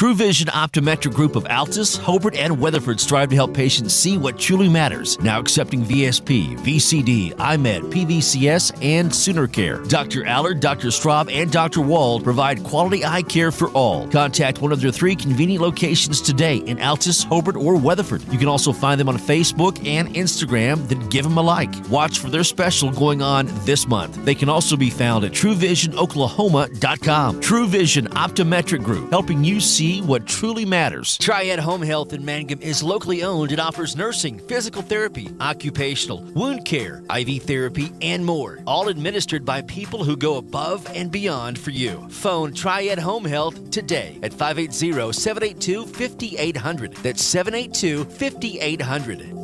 True Vision Optometric Group of Altus, Hobart, and Weatherford strive to help patients see what truly matters. Now accepting VSP, VCD, IMED, PVCS, and Sooner Care. Dr. Allard, Dr. Straub, and Dr. Wald provide quality eye care for all. Contact one of their 3 convenient locations today in Altus, Hobart, or Weatherford. You can also find them on Facebook and Instagram, then give them a like. Watch for their special going on this month. They can also be found at TrueVisionOklahoma.com. True Vision Optometric Group, helping you see what truly matters. Triad Home Health in Mangum is locally owned and offers nursing, physical therapy, occupational, wound care, IV therapy, and more. All administered by people who go above and beyond for you. Phone Triad Home Health today at 580-782-5800. That's 782-5800.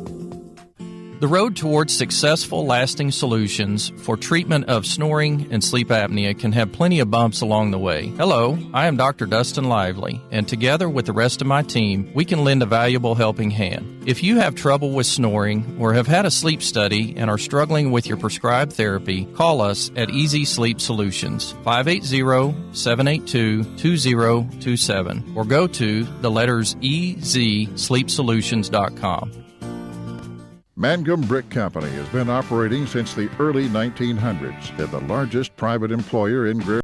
The road towards successful, lasting solutions for treatment of snoring and sleep apnea can have plenty of bumps along the way. Hello, I am Dr. Dustin Lively, and together with the rest of my team, we can lend a valuable helping hand. If you have trouble with snoring or have had a sleep study and are struggling with your prescribed therapy, call us at Easy Sleep Solutions, 580-782-2027, or go to the letters EZSleepSolutions.com. Mangum Brick Company has been operating since the early 1900s. They're the largest private employer in Greer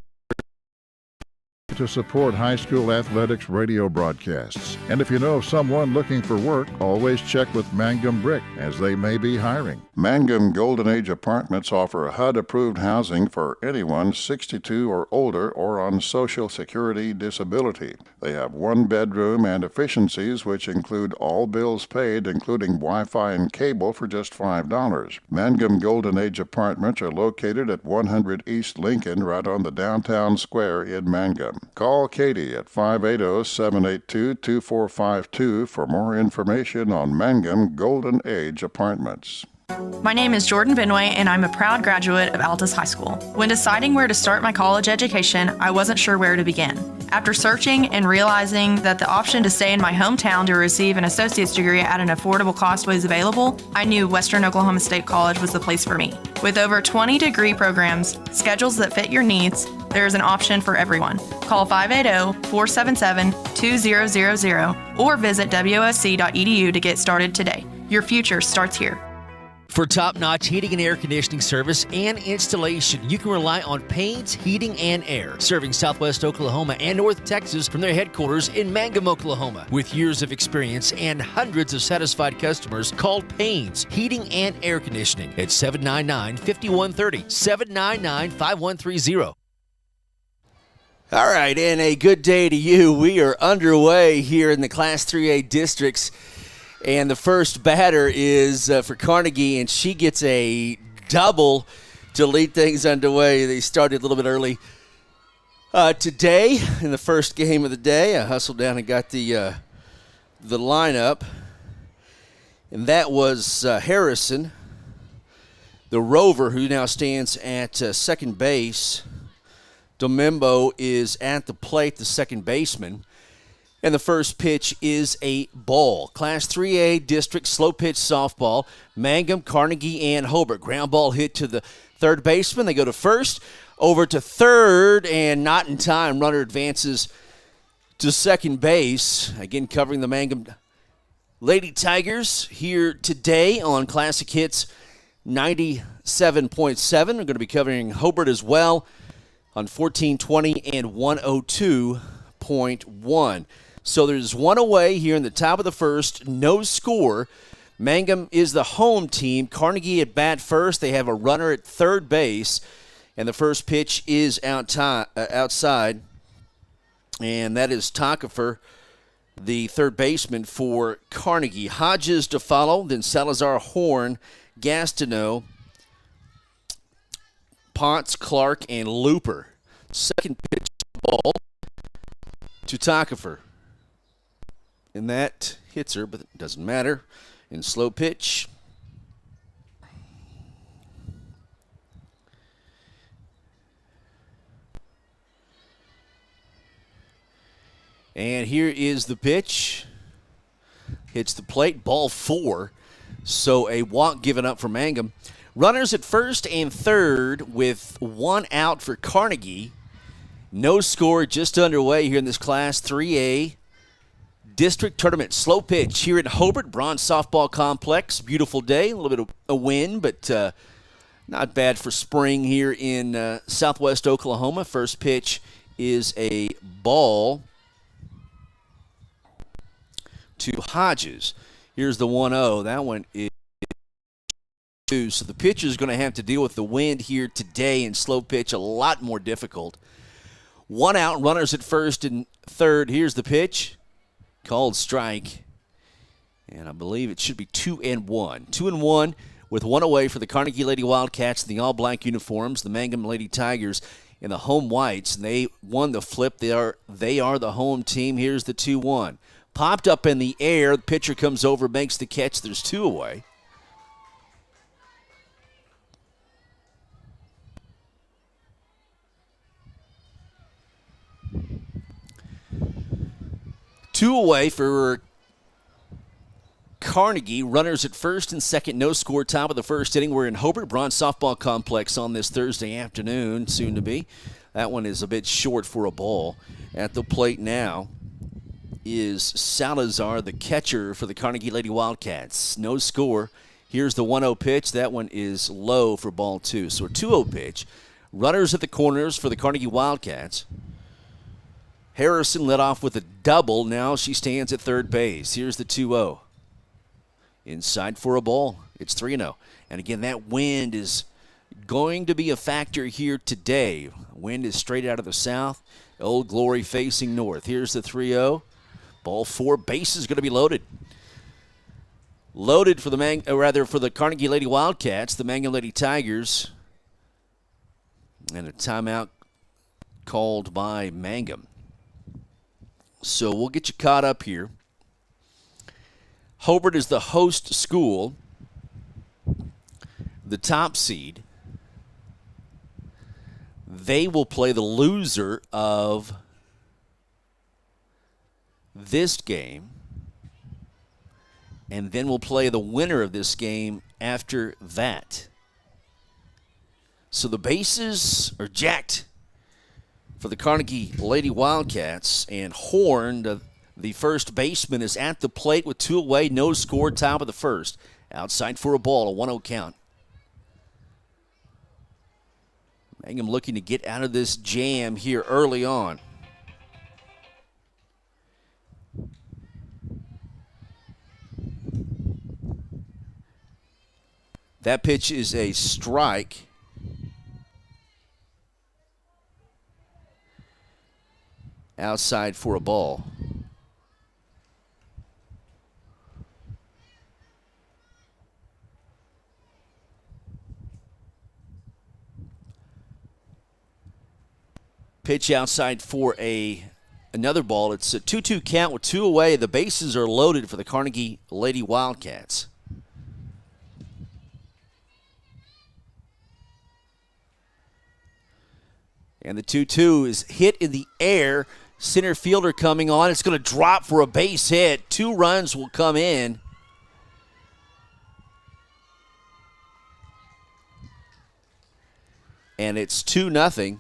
to support high school athletics radio broadcasts. And if you know of someone looking for work, always check with Mangum Brick, as they may be hiring. Mangum Golden Age Apartments offer HUD-approved housing for anyone 62 or older or on Social Security disability. They have 1 bedroom and efficiencies which include all bills paid, including Wi-Fi and cable, for just $5. Mangum Golden Age Apartments are located at 100 East Lincoln, right on the downtown square in Mangum. Call Katie at 580-782-2452 for more information on Mangum Golden Age Apartments. My name is Jordan Benway, and I'm a proud graduate of Altus High School. When deciding where to start my college education, I wasn't sure where to begin. After searching and realizing that the option to stay in my hometown to receive an associate's degree at an affordable cost was available, I knew Western Oklahoma State College was the place for me. With over 20 degree programs, schedules that fit your needs, there is an option for everyone. Call 580-477-2000 or visit wsc.edu to get started today. Your future starts here. For top-notch heating and air conditioning service and installation, you can rely on Payne's Heating and Air, serving Southwest Oklahoma and North Texas from their headquarters in Mangum, Oklahoma. With years of experience and hundreds of satisfied customers, call Payne's Heating and Air Conditioning at 799-5130, 799-5130. All right, and a good day to you. We are underway here in the Class 3A districts. And the first batter is for Carnegie, and she gets a double to lead things underway. They started a little bit early today in the first game of the day. I hustled down and got the lineup, and that was Harrison, the Rover, who now stands at second base. Domembo is at the plate, the second baseman. And the first pitch is a ball. Class 3A district slow pitch softball. Mangum, Carnegie, and Hobart. Ground ball hit to the third baseman. They go to first, over to third, and not in time. Runner advances to second base. Again, covering the Mangum Lady Tigers here today on Classic Hits 97.7. We're going to be covering Hobart as well on 1420 and 102.1. So there's one away here in the top of the first, no score. Mangum is the home team. Carnegie at bat first. They have a runner at third base, and the first pitch is outside, and that is Takafer, the third baseman for Carnegie. Hodges to follow, then Salazar, Horn, Gastineau, Potts, Clark, and Looper. Second pitch ball to Takafer. And that hits her, but it doesn't matter. In slow pitch. And here is the pitch. Hits the plate, ball 4. So a walk given up for Mangum. Runners at first and third with one out for Carnegie. No score, just underway here in this Class 3A District Tournament. Slow pitch here at Hobart Bronze Softball Complex. Beautiful day, a little bit of a wind, but not bad for spring here in southwest Oklahoma. First pitch is a ball to Hodges. Here's the 1-0. That one is two. So the pitcher is going to have to deal with the wind here today, and slow pitch a lot more difficult. One out, runners at first and third. Here's the pitch. Called strike. And I believe it should be 2-1. 2-1 with one away for the Carnegie Lady Wildcats in the all-black uniforms, the Mangum Lady Tigers in the home whites. And they won the flip. They are the home team. Here's the 2-1. Popped up in the air. The pitcher comes over, makes the catch. There's two away. Two away for Carnegie. Runners at first and second. No score. Top of the first inning. We're in Hobart Bronze Softball Complex on this Thursday afternoon, soon to be. That one is a bit short for a ball. At the plate now is Salazar, the catcher for the Carnegie Lady Wildcats. No score. Here's the 1-0 pitch. That one is low for ball two. So a 2-0 pitch. Runners at the corners for the Carnegie Wildcats. Harrison led off with a double. Now she stands at third base. Here's the 2-0. Inside for a ball. It's 3-0. And again, that wind is going to be a factor here today. Wind is straight out of the south. Old Glory facing north. Here's the 3-0. Ball four. Base is going to be loaded. Loaded for the Carnegie Lady Wildcats, the Mangum Lady Tigers. And a timeout called by Mangum. So we'll get you caught up here. Hobart is the host school, the top seed. They will play the loser of this game, and then we'll play the winner of this game after that. So the bases are jacked for the Carnegie Lady Wildcats, and Horn, the first baseman, is at the plate with two away, no score, top of the first. Outside for a ball, a 1-0 count. Mangum looking to get out of this jam here early on. That pitch is a strike. Outside for a ball. Pitch outside for another ball. It's a 2-2 count with two away. The bases are loaded for the Carnegie Lady Wildcats. And the 2-2 is hit in the air. Center fielder coming on. It's going to drop for a base hit. 2 runs will come in. And it's 2-0.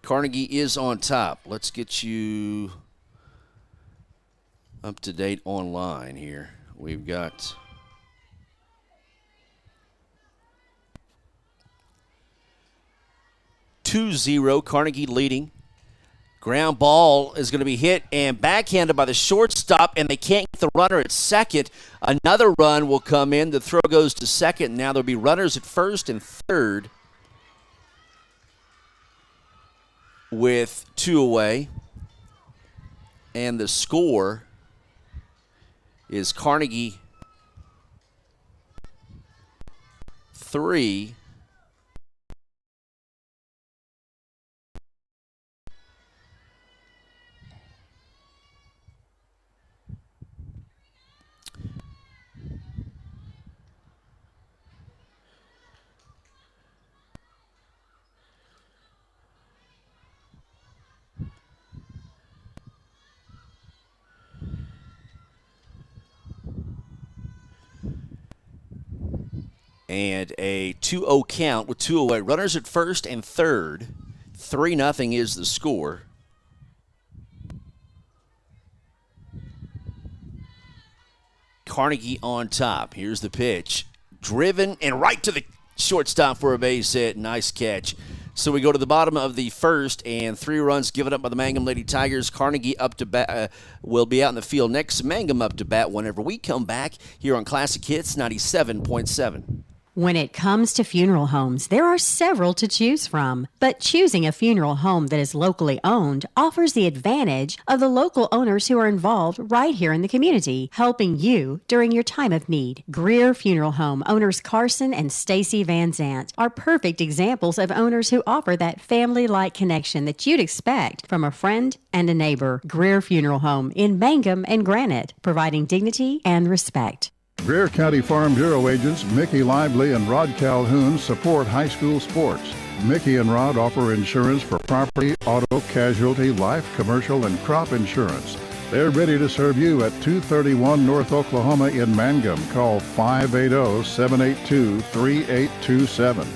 Carnegie is on top. Let's get you up to date online here. We've got Carnegie leading. Ground ball is going to be hit and backhanded by the shortstop, and they can't get the runner at second. Another run will come in. The throw goes to second. Now there'll be runners at first and third with 2 away. And the score is Carnegie 3, And a 2-0 count with 2 away. Runners at first and third. 3-0 is the score. Carnegie on top. Here's the pitch. Driven and right to the shortstop for a base hit. Nice catch. So we go to the bottom of the first, and 3 runs given up by the Mangum Lady Tigers. Carnegie up to bat will be out in the field next. Mangum up to bat whenever we come back here on Classic Hits 97.7. When it comes to funeral homes, there are several to choose from. But choosing a funeral home that is locally owned offers the advantage of the local owners who are involved right here in the community, helping you during your time of need. Greer Funeral Home owners Carson and Stacy Van Zant are perfect examples of owners who offer that family-like connection that you'd expect from a friend and a neighbor. Greer Funeral Home in Mangum and Granite, providing dignity and respect. Greer County Farm Bureau agents Mickey Lively and Rod Calhoun support high school sports. Mickey and Rod offer insurance for property, auto, casualty, life, commercial, and crop insurance. They're ready to serve you at 231 North Oklahoma in Mangum. Call 580-782-3827.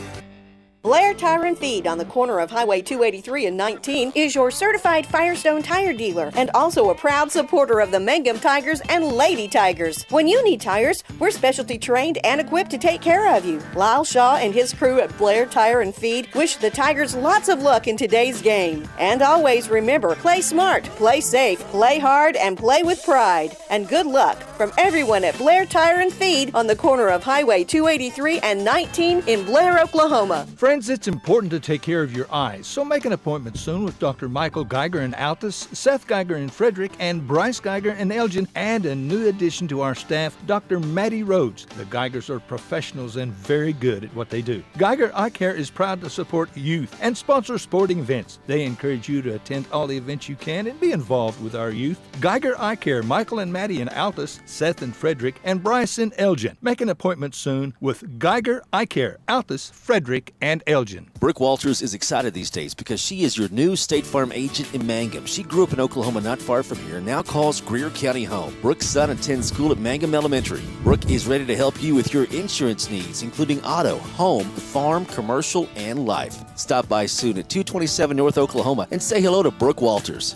Blair Tire and Feed on the corner of Highway 283 and 19 is your certified Firestone tire dealer and also a proud supporter of the Mangum Tigers and Lady Tigers. When you need tires, we're specialty trained and equipped to take care of you. Lyle Shaw and his crew at Blair Tire and Feed wish the Tigers lots of luck in today's game. And always remember, play smart, play safe, play hard, and play with pride. And good luck from everyone at Blair Tire and Feed on the corner of Highway 283 and 19 in Blair, Oklahoma. Friends, it's important to take care of your eyes, so make an appointment soon with Dr. Michael Geiger in Altus, Seth Geiger in Frederick, and Bryce Geiger in Elgin, and a new addition to our staff, Dr. Maddie Rhodes. The Geigers are professionals and very good at what they do. Geiger Eye Care is proud to support youth and sponsor sporting events. They encourage you to attend all the events you can and be involved with our youth. Geiger Eye Care, Michael and Maddie in Altus, Seth in Frederick, and Bryce in Elgin. Make an appointment soon with Geiger Eye Care, Altus, Frederick, and Elgin. Brooke Walters is excited these days because she is your new State Farm agent in Mangum. She grew up in Oklahoma not far from here and now calls Greer County home. Brooke's son attends school at Mangum Elementary. Brooke is ready to help you with your insurance needs, including auto, home, farm, commercial, and life. Stop by soon at 227 North Oklahoma and say hello to Brooke Walters.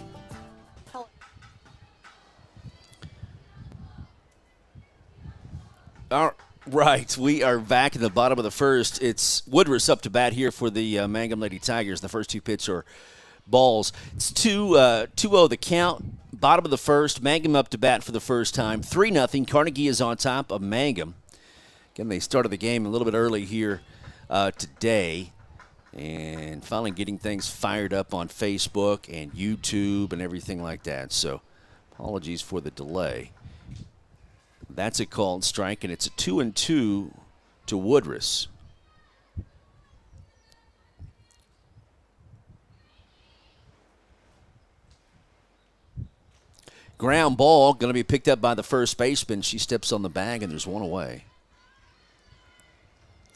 All right, we are back in the bottom of the first. It's Woodruss up to bat here for the Mangum Lady Tigers. The first 2 pitches are balls. It's 2-0 the count. Bottom of the first, Mangum up to bat for the first time. 3-0. Carnegie is on top of Mangum. Again, they started the game a little bit early here today. And finally getting things fired up on Facebook and YouTube and everything like that. So apologies for the delay. That's a called strike, and it's a 2-2 to Woodruss. Ground ball going to be picked up by the first baseman. She steps on the bag, and there's 1 away.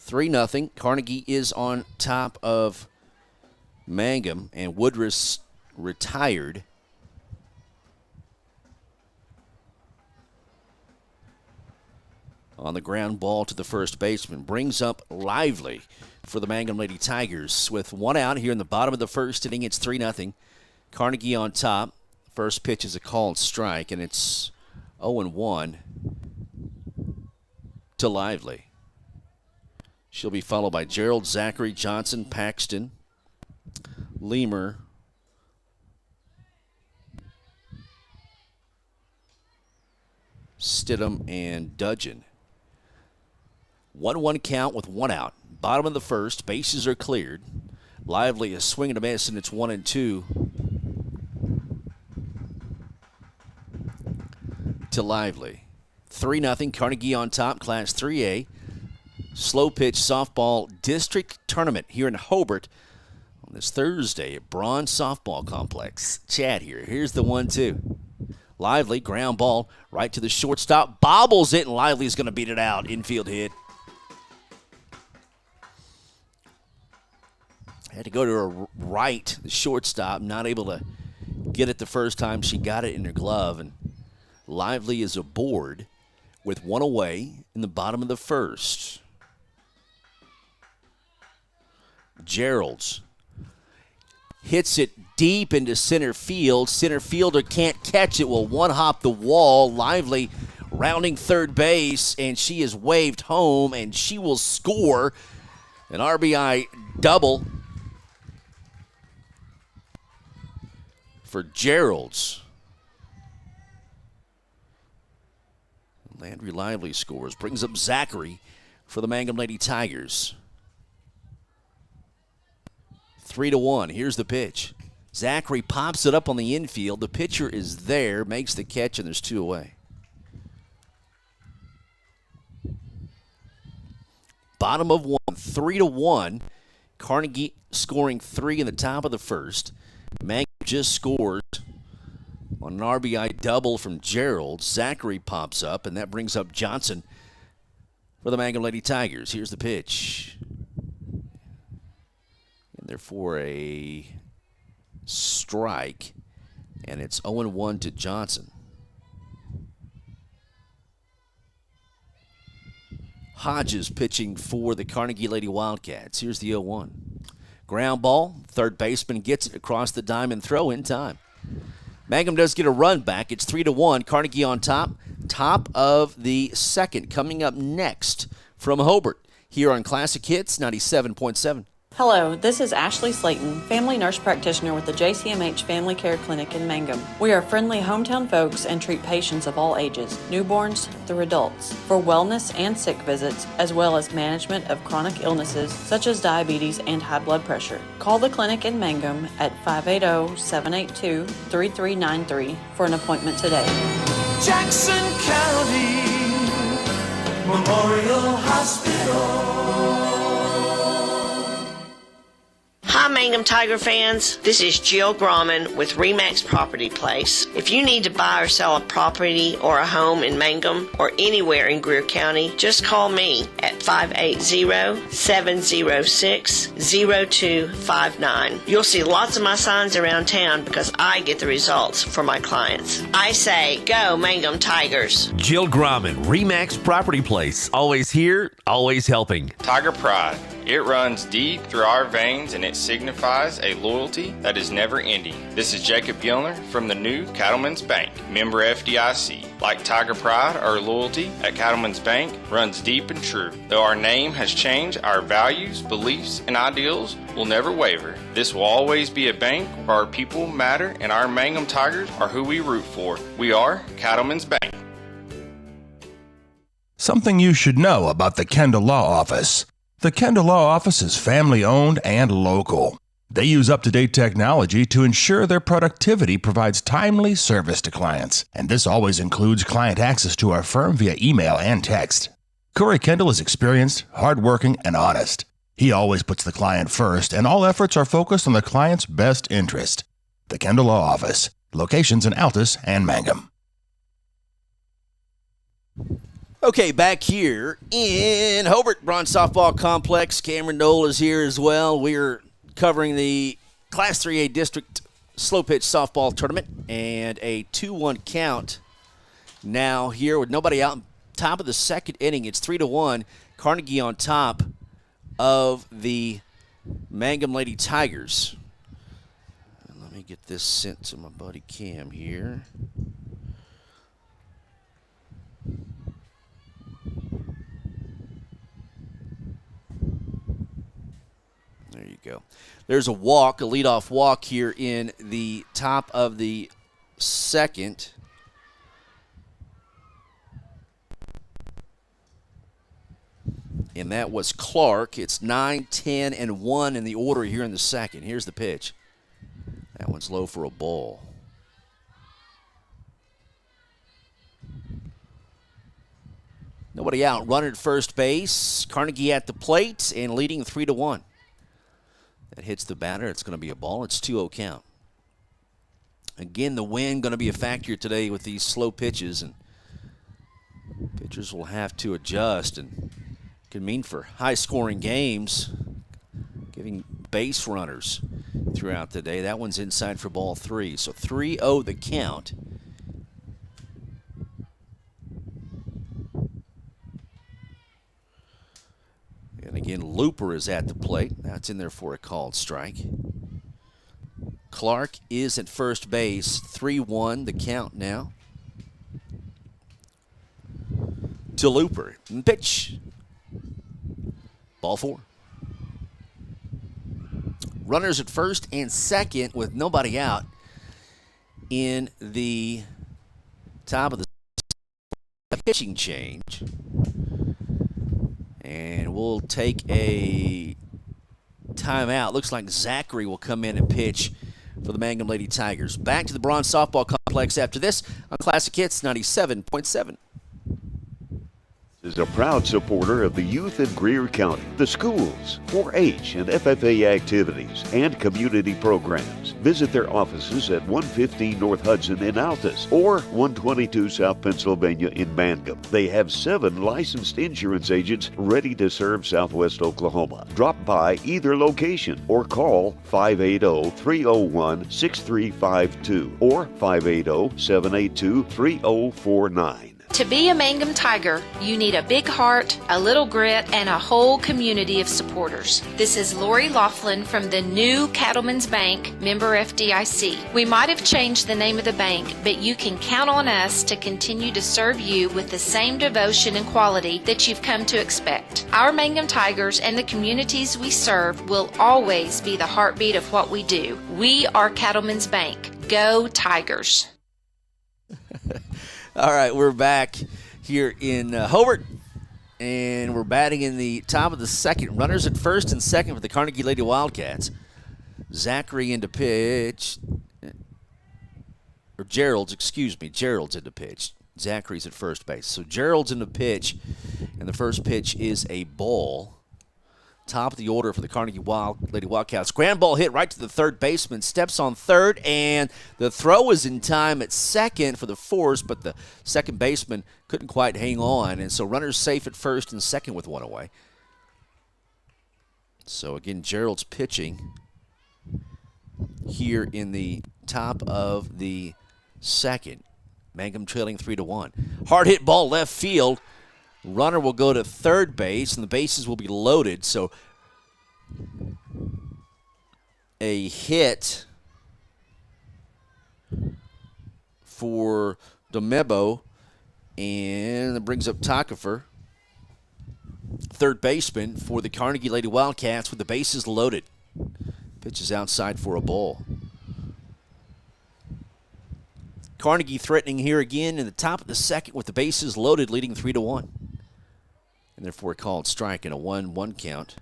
3-0. Carnegie is on top of Mangum, and Woodruss retired. On the ground ball to the first baseman. Brings up Lively for the Mangum Lady Tigers. With 1 out here in the bottom of the first inning, it's 3-0. Carnegie on top. First pitch is a called strike, and it's 0-1 to Lively. She'll be followed by Gerald, Zachary, Johnson, Paxton, Lemur, Stidham, and Dudgeon. 1-1 count with 1 out. Bottom of the first, bases are cleared. Lively is swinging a miss, and it's 1-2 to Lively. 3-0. Carnegie on top, Class 3A. Slow pitch softball district tournament here in Hobart on this Thursday at Braun Softball Complex. Chad here. Here's the 1-2. Lively, ground ball right to the shortstop. Bobbles it, and Lively's going to beat it out. Infield hit. Had to go to her right, the shortstop, not able to get it the first time she got it in her glove. And Lively is aboard with 1 away in the bottom of the first. Gerald's. Hits it deep into center field. Center fielder can't catch it. Will one-hop the wall. Lively rounding third base, and she is waved home, and she will score an RBI double for Gerald's. Landry Lively scores. Brings up Zachary for the Mangum Lady Tigers. 3-1. Here's the pitch. Zachary pops it up on the infield. The pitcher is there, makes the catch, and there's 2 away. Bottom of 1, 3-1. Carnegie scoring 3 in the top of the first. Mangum just scored on an RBI double from Gerald. Zachary pops up, and that brings up Johnson for the Mangum Lady Tigers. Here's the pitch. And they're for a strike, and it's 0-1 to Johnson. Hodges pitching for the Carnegie Lady Wildcats. Here's the 0-1. Ground ball. Third baseman gets it across the diamond throw in time. Mangum does get a run back. It's 3-1. Carnegie on top. Top of the second. Coming up next from Hobart here on Classic Hits 97.7. Hello, this is Ashley Slayton, family nurse practitioner with the JCMH Family Care Clinic in Mangum. We are friendly hometown folks and treat patients of all ages, newborns through adults, for wellness and sick visits, as well as management of chronic illnesses such as diabetes and high blood pressure. Call the clinic in Mangum at 580-782-3393 for an appointment today. Jackson County Memorial Hospital. Hi Mangum Tiger fans, this is Jill Grauman with RE/MAX Property Place. If you need to buy or sell a property or a home in Mangum or anywhere in Greer County, just call me at 580-706-0259. You'll see lots of my signs around town because I get the results for my clients. I say, go Mangum Tigers. Jill Grauman, RE/MAX Property Place. Always here, always helping. Tiger Pride. It runs deep through our veins and it signifies a loyalty that is never ending. This is Jacob Gilner from the new Cattlemen's Bank, member FDIC. Like Tiger Pride, our loyalty at Cattlemen's Bank runs deep and true. Though our name has changed, our values, beliefs, and ideals will never waver. This will always be a bank where our people matter and our Mangum Tigers are who we root for. We are Cattlemen's Bank. Something you should know about the Kendall Law Office. The Kendall Law Office is family-owned and local. They use up-to-date technology to ensure their productivity provides timely service to clients, and this always includes client access to our firm via email and text. Corey Kendall is experienced, hardworking, and honest. He always puts the client first, and all efforts are focused on the client's best interest. The Kendall Law Office, locations in Altus and Mangum. Okay, back here in Hobart Bronze Softball Complex, Cameron Knoll is here as well. We're covering the Class 3A District Slow Pitch Softball Tournament and a 2-1 count now here with nobody out. Top of the second inning, it's 3-1. Carnegie on top of the Mangum Lady Tigers. Let me get this sent to my buddy Cam here. There you go. There's a walk, a leadoff walk here in the top of the second. And that was Clark. It's 9, 10, and 1 in the order here in the second. Here's the pitch. That one's low for a ball. Nobody out. Runner at first base. Carnegie at the plate and leading 3-1. That hits the batter. It's going to be a ball. It's 2-0 count. Again, the wind going to be a factor today with these slow pitches, and pitchers will have to adjust, and can mean for high-scoring games, giving base runners throughout the day. That one's inside for ball 3. So 3-0 the count. And again, Again, Looper is at the plate. That's in there for a called strike. Clark is at first base. 3-1 the count now. To Looper. And pitch. Ball 4. Runners at first and second with nobody out in the top of the pitching change. And we'll take a timeout. Looks like Zachary will come in and pitch for the Mangum Lady Tigers. Back to the Bronze Softball Complex after this on Classic Hits 97.7. Is a proud supporter of the youth in Greer County, the schools, 4-H and FFA activities, and community programs. Visit their offices at 115 North Hudson in Altus or 122 South Pennsylvania in Mangum. They have 7 licensed insurance agents ready to serve Southwest Oklahoma. Drop by either location or call 580-301-6352 or 580-782-3049. To be a Mangum Tiger, you need a big heart, a little grit, and a whole community of supporters. This is Lori Laughlin from the new Cattlemen's Bank, member FDIC. We might have changed the name of the bank, but you can count on us to continue to serve you with the same devotion and quality that you've come to expect. Our Mangum Tigers and the communities we serve will always be the heartbeat of what we do. We are Cattlemen's Bank. Go Tigers! All right, we're back here in Hobart, and we're batting in the top of the second. Runners at first and second for the Carnegie Lady Wildcats. Zachary into pitch. Or Gerald's into pitch. Zachary's at first base. So Gerald's into pitch, and the first pitch is a ball. Top of the order for the Carnegie Lady Wildcats. Grand ball hit right to the third baseman. Steps on third, and the throw was in time at second for the force, but the second baseman couldn't quite hang on. And so runners safe at first and second with one away. So again, Gerald's pitching here in the top of the second. Mangum trailing 3-1. Hard hit ball left field. Runner will go to third base, and the bases will be loaded. So a hit for DeMebo, and it brings up Takafer, third baseman for the Carnegie Lady Wildcats with the bases loaded. Pitch is outside for a ball. Carnegie threatening here again in the top of the second with the bases loaded, leading 3-1. And therefore a called strike and a 1-1 count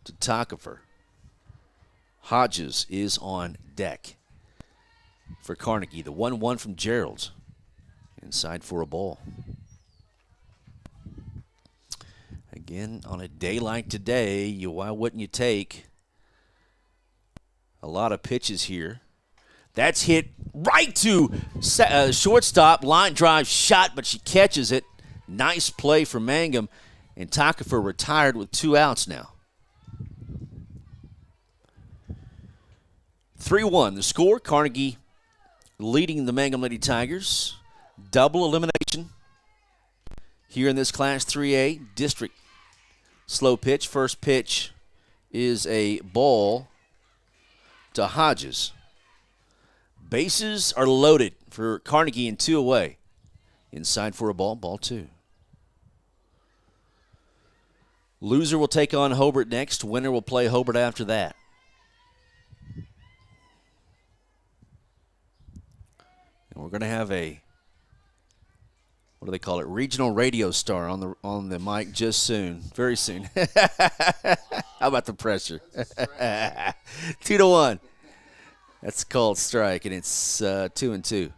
to Takafer. Hodges is on deck for Carnegie. The 1-1 from Gerald. Inside for a ball. Again, on a day like today, why wouldn't you take a lot of pitches here? That's hit right to shortstop. Line drive shot, but she catches it. Nice play for Mangum. And Takafer retired with 2 outs now. 3-1 the score. Carnegie leading the Mangum Lady Tigers. Double elimination here in this Class 3A district. Slow pitch. First pitch is a ball to Hodges. Bases are loaded for Carnegie and 2 away. Inside for a ball, ball 2. Loser will take on Hobart next. Winner will play Hobart after that. And we're going to have a, what do they call it, regional radio star on the mic just soon, very soon. How about the pressure? 2-1. That's called strike, and it's 2-2.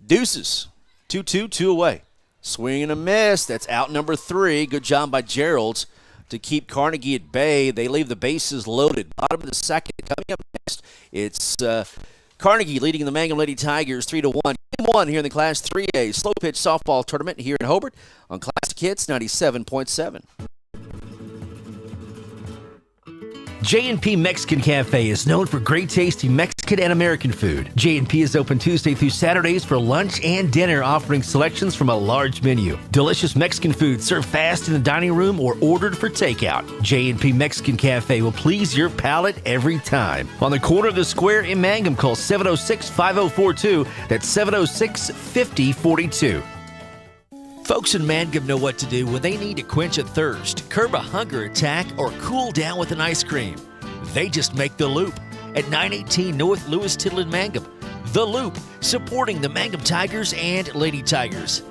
Deuces, 2-2, 2 away. Swing and a miss. That's out number 3. Good job by Gerald to keep Carnegie at bay. They leave the bases loaded. Bottom of the second. Coming up next, it's Carnegie leading the Mangum Lady Tigers 3-1. Game 1 here in the Class 3A slow pitch softball tournament here in Hobart on Classic Hits 97.7. J&P Mexican Cafe is known for great tasty Mexican and American food. J&P is open Tuesday through Saturdays for lunch and dinner, offering selections from a large menu. Delicious Mexican food served fast in the dining room or ordered for takeout. J&P Mexican Cafe will please your palate every time. On the corner of the square in Mangum, call 706-5042. That's 706-5042. Folks in Mangum know what to do when they need to quench a thirst, curb a hunger attack, or cool down with an ice cream. They just make the Loop at 918 North Lewis Tittle in Mangum. The Loop, supporting the Mangum Tigers and Lady Tigers.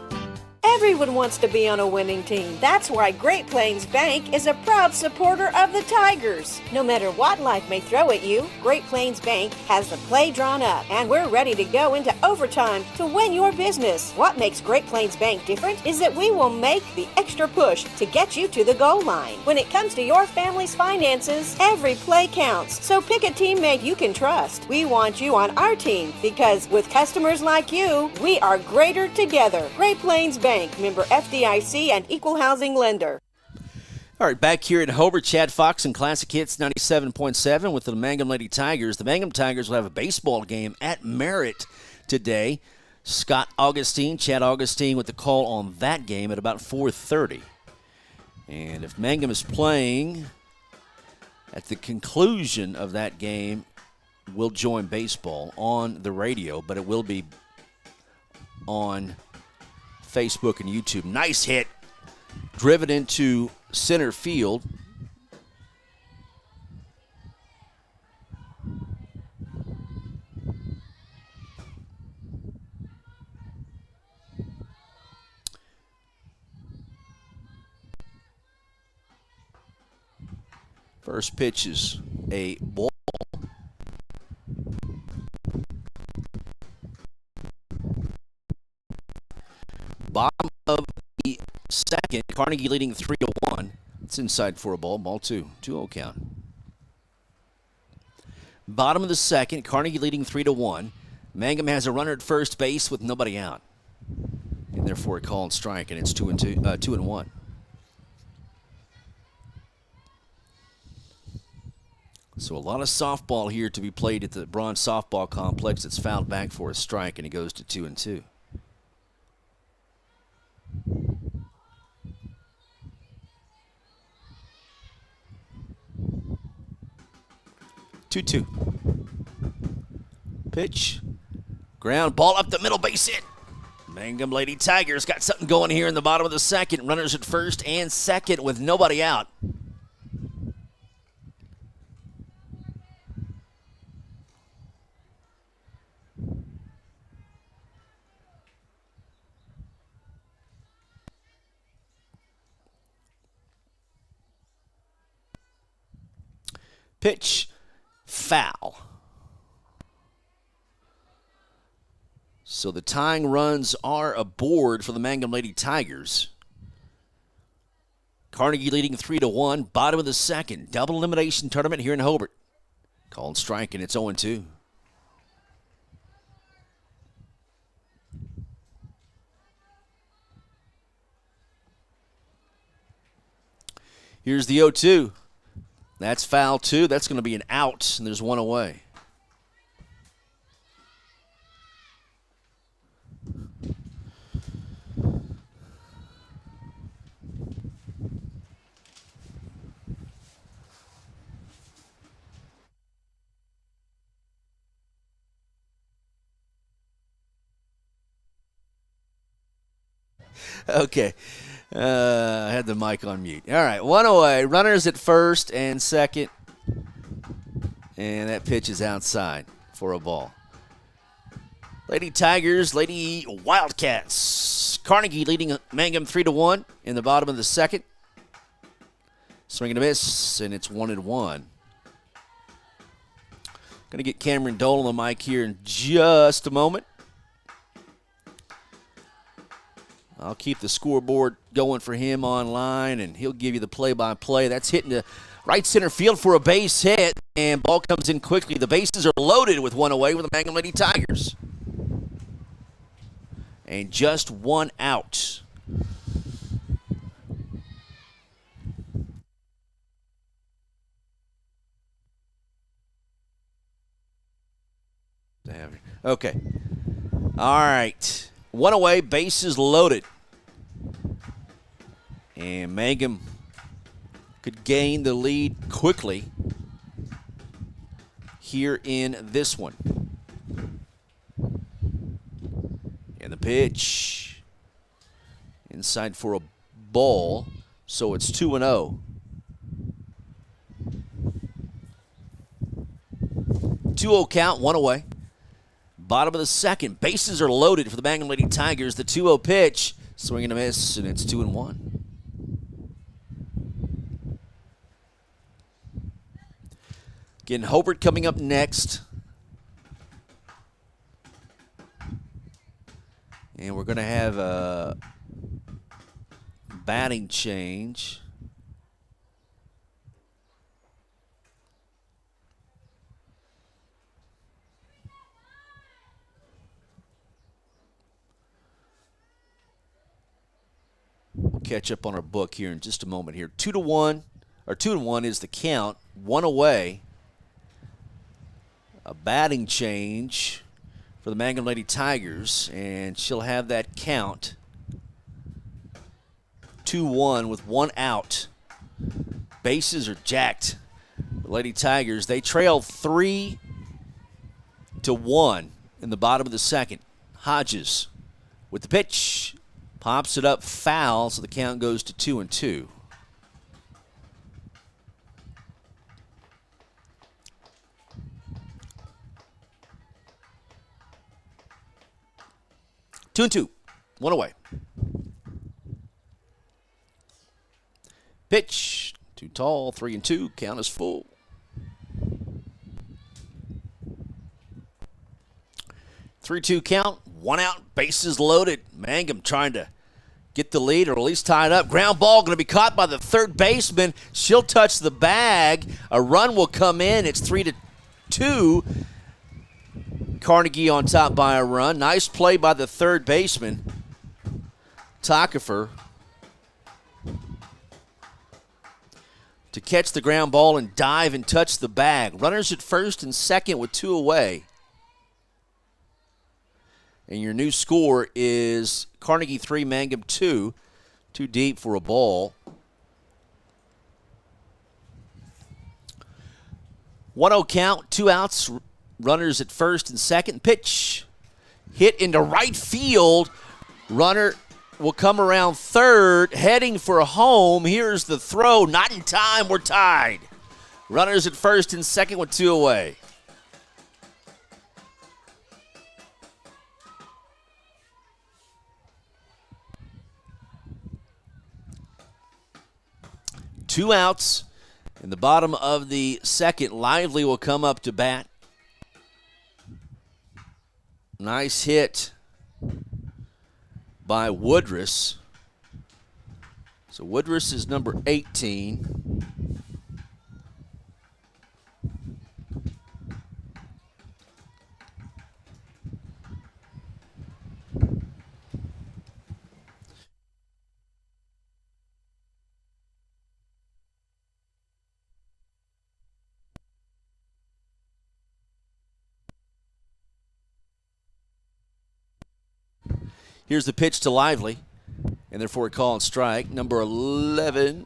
Everyone wants to be on a winning team. That's why Great Plains Bank is a proud supporter of the Tigers. No matter what life may throw at you, Great Plains Bank has the play drawn up, and we're ready to go into overtime to win your business. What makes Great Plains Bank different is that we will make the extra push to get you to the goal line. When it comes to your family's finances, every play counts. So pick a teammate you can trust. We want you on our team because with customers like you, we are greater together. Great Plains Bank, member FDIC and equal housing lender. All right, back here in Hobart, Chad Fox and Classic Hits 97.7 with the Mangum Lady Tigers. The Mangum Tigers will have a baseball game at Merritt today. Scott Augustine, Chad Augustine with the call on that game at about 4:30. And if Mangum is playing at the conclusion of that game, we'll join baseball on the radio, but it will be on Facebook and YouTube. Nice hit. Driven into center field. First pitch is a ball. Bottom of the second, Carnegie leading 3-1. It's inside for a ball. Ball 2. 2-0 count. Bottom of the second, Carnegie leading 3-1. Mangum has a runner at first base with nobody out. And therefore a call and strike, and it's 2-1. So a lot of softball here to be played at the Bronze Softball Complex. It's fouled back for a strike, and it goes to 2-2. 2-2. Pitch. Ground ball up the middle, base hit. Mangum Lady Tigers got something going here in the bottom of the second. Runners at first and second with nobody out. Pitch. Foul. So the tying runs are aboard for the Mangum Lady Tigers. Carnegie leading 3-1, bottom of the second. Double elimination tournament here in Hobart. Called strike, and it's 0-2. Here's the 0-2. That's foul 2. That's going to be an out, and there's one away. Okay. I had the mic on mute. All right, one away. Runners at first and second. And that pitch is outside for a ball. Lady Tigers, Lady Wildcats. Carnegie leading Mangum 3-1 in the bottom of the second. Swing and a miss, and it's 1-1. Going to get Cameron Dole on the mic here in just a moment. I'll keep the scoreboard going for him online, and he'll give you the play-by-play. That's hitting the right center field for a base hit, and ball comes in quickly. The bases are loaded with one away with the Mangum Lady Tigers. And just one out. Okay. All right. One away, bases loaded. And Mangum could gain the lead quickly here in this one. And the pitch. Inside for a ball. So it's 2-0. 2-0 count, one away. Bottom of the second. Bases are loaded for the Mangum Lady Tigers. The 2-0 pitch. Swing and a miss, and it's 2-1. Again, Hobart coming up next. And we're going to have a batting change. We'll catch up on our book here in just a moment here. 2-1, or 2-1 is the count. One away. A batting change for the Mangum Lady Tigers, and she'll have that count. 2-1 with one out. Bases are jacked. The Lady Tigers, they trail 3-1 in the bottom of the second. Hodges with the pitch. Pops it up foul, so the count goes to 2-2. Two and two. One away. Pitch. Too tall. 3-2. Count is full. 3-2 count. One out. Bases loaded. Mangum trying to get the lead or at least tie it up. Ground ball going to be caught by the third baseman. She'll touch the bag. A run will come in. It's 3-2. Carnegie on top by a run. Nice play by the third baseman, Tockefer, to catch the ground ball and dive and touch the bag. Runners at first and second with two away. And your new score is Carnegie 3, Mangum 2. Too deep for a ball. 1-0 count, two outs. Runners at first and second. Pitch hit into right field. Runner will come around third, heading for home. Here's the throw. Not in time. We're tied. Runners at first and second with two away. Two outs in the bottom of the second. Lively will come up to bat. Nice hit by Woodruss. So Woodruss is number 18. Here's the pitch to Lively, and therefore a call and strike. Number 11.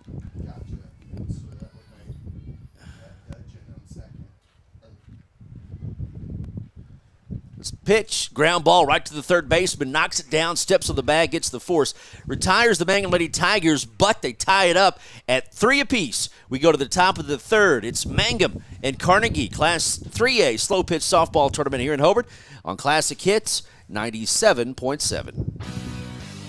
This pitch, ground ball right to the third baseman, knocks it down, steps on the bag, gets the force. Retires the Mangum Lady Tigers, but they tie it up at 3 apiece. We go to the top of the third. It's Mangum and Carnegie, Class 3A slow pitch softball tournament here in Hobart on Classic Hits 97.7.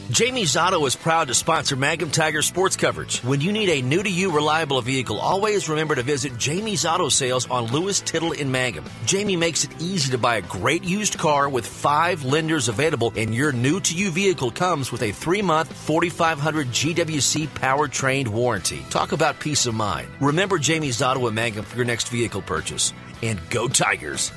Jamie's Auto is proud to sponsor Mangum Tiger sports coverage. When you need a new-to-you reliable vehicle, always remember to visit Jamie's Auto Sales on Lewis Tittle in Mangum. Jamie makes it easy to buy a great used car with 5 lenders available, and your new-to-you vehicle comes with a 3-month 4,500 GWC powertrain warranty. Talk about peace of mind. Remember Jamie's Auto in Mangum for your next vehicle purchase. And go Tigers!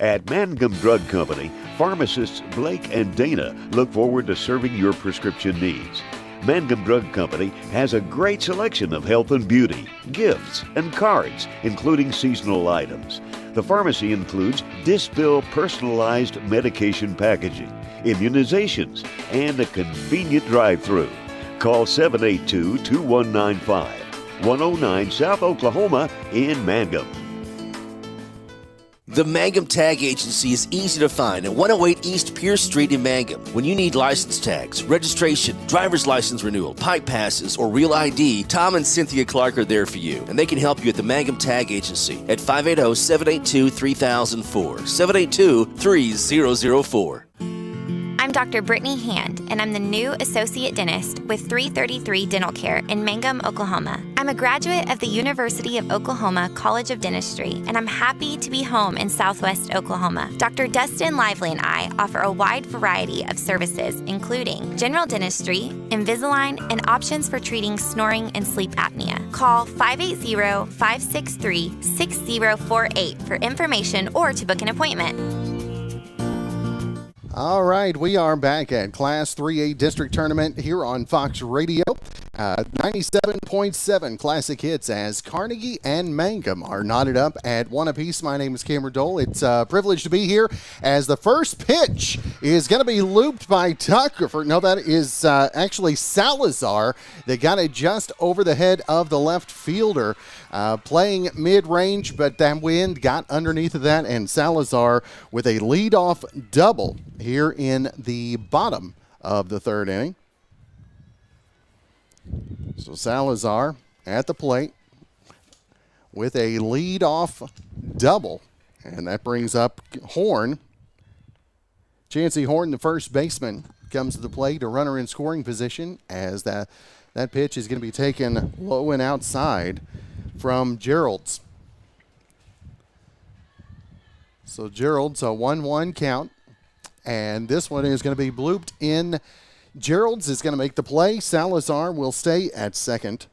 At Mangum Drug Company, pharmacists Blake and Dana look forward to serving your prescription needs. Mangum Drug Company has a great selection of health and beauty, gifts, and cards, including seasonal items. The pharmacy includes Dispill personalized medication packaging, immunizations, and a convenient drive-through. Call 782-2195, 109 South Oklahoma in Mangum. The Mangum Tag Agency is easy to find at 108 East Pierce Street in Mangum. When you need license tags, registration, driver's license renewal, pipe passes, or real ID, Tom and Cynthia Clark are there for you, and they can help you at the Mangum Tag Agency at 580-782-3004, 782-3004. I'm Dr. Brittany Hand, and I'm the new Associate Dentist with 333 Dental Care in Mangum, Oklahoma. I'm a graduate of the University of Oklahoma College of Dentistry, and I'm happy to be home in Southwest Oklahoma. Dr. Dustin Lively and I offer a wide variety of services, including general dentistry, Invisalign, and options for treating snoring and sleep apnea. Call 580-563-6048 for information or to book an appointment. All right, we are back at Class 3A District Tournament here on Fox Radio. 97.7 Classic Hits as Carnegie and Mangum are knotted up at one apiece. My name is Cameron Dole. It's a privilege to be here as the first pitch is going to be looped by Tucker. No, that is actually Salazar. They got it just over the head of the left fielder. Playing mid-range, but that wind got underneath of that, and Salazar with a leadoff double here in the bottom of the third inning. So Salazar at the plate with a leadoff double, and that brings up Horn. Chancey Horn, the first baseman, comes to the plate, a runner in scoring position, as that pitch is going to be taken low and outside from Gerald's. So Gerald's a 1-1 count, and this one is going to be blooped in. Gerald's is going to make the play. Salazar will stay at second.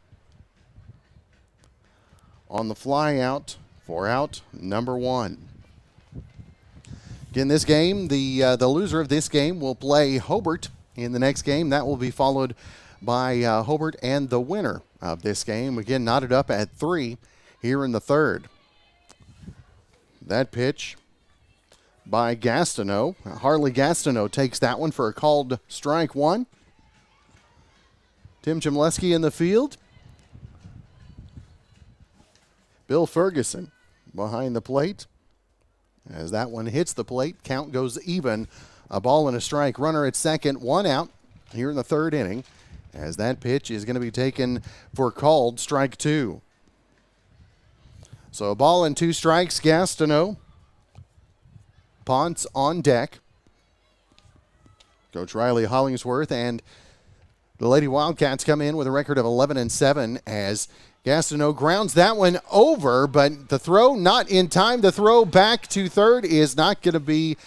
On the fly out for out number one. Again, this game, the loser of this game will play Hobart in the next game. That will be followed by Hobart and the winner of this game. Again, knotted up at 3 here in the third. That pitch by Gastineau. Harley Gastineau takes that one for a called strike one. Tim Chemleski in the field. Bill Ferguson behind the plate. As that one hits the plate, count goes even. A ball and a strike. Runner at second, one out here in the third inning. As that pitch is going to be taken for called strike two. So a ball and 2 strikes, Gastineau. Ponce on deck. Coach Riley Hollingsworth and the Lady Wildcats come in with a record of 11-7 as Gastineau grounds that one over, but the throw not in time. The throw back to third is not going to be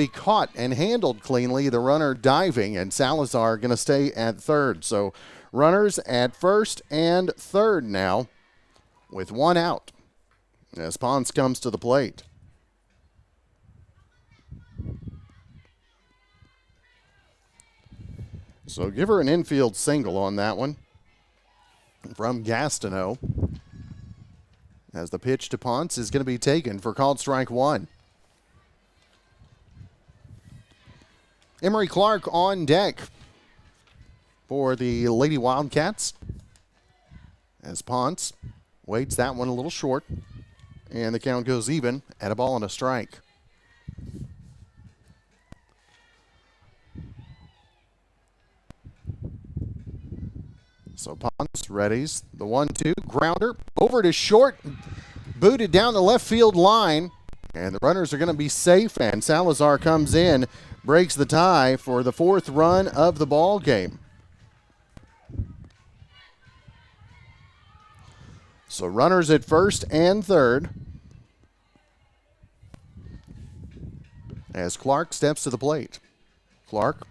caught and handled cleanly. The runner diving, and Salazar going to stay at third. So runners at first and third now with one out as Ponce comes to the plate. So give her an infield single on that one from Gastineau. As the pitch to Ponce is going to be taken for called strike one. Emery Clark on deck for the Lady Wildcats. As Ponce waits that one a little short. And the count goes even at a ball and a strike. So Ponce readies the 1-2 grounder over to short, booted down the left field line, and the runners are going to be safe. And Salazar comes in, breaks the tie for the 4th run of the ball game. So runners at first and third as Clark steps to the plate. Clark,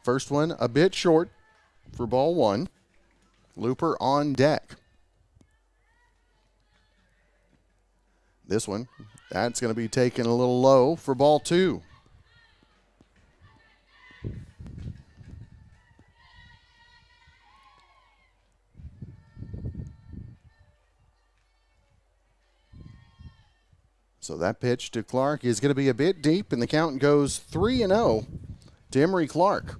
first one a bit short for ball one. Looper on deck. This one, that's going to be taken a little low for ball two. So that pitch to Clark is going to be a bit deep, and the count goes 3-0 to Emery Clark.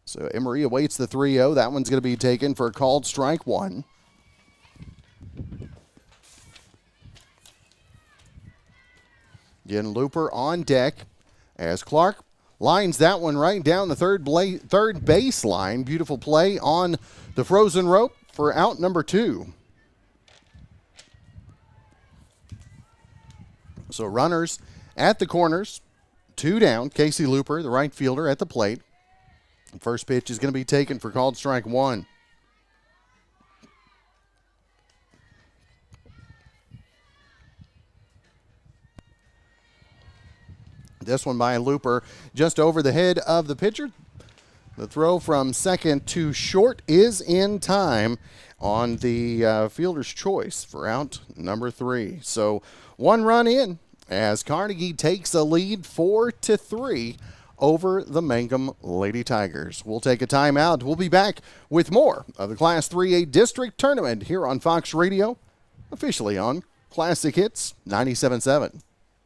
So Emery awaits the 3-0. That one's going to be taken for a called strike one. Again, Looper on deck as Clark lines that one right down the third baseline. Beautiful play on the frozen rope for out number 2. So runners at the corners, 2 down. Casey Looper, the right fielder, at the plate. The first pitch is going to be taken for called strike one. This one by Looper just over the head of the pitcher. The throw from second to short is in time on the fielder's choice for out number 3. So 1 run in as Carnegie takes a lead 4-3 over the Mangum Lady Tigers. We'll take a timeout. We'll be back with more of the Class 3A District Tournament here on Fox Radio, officially on Classic Hits 97.7.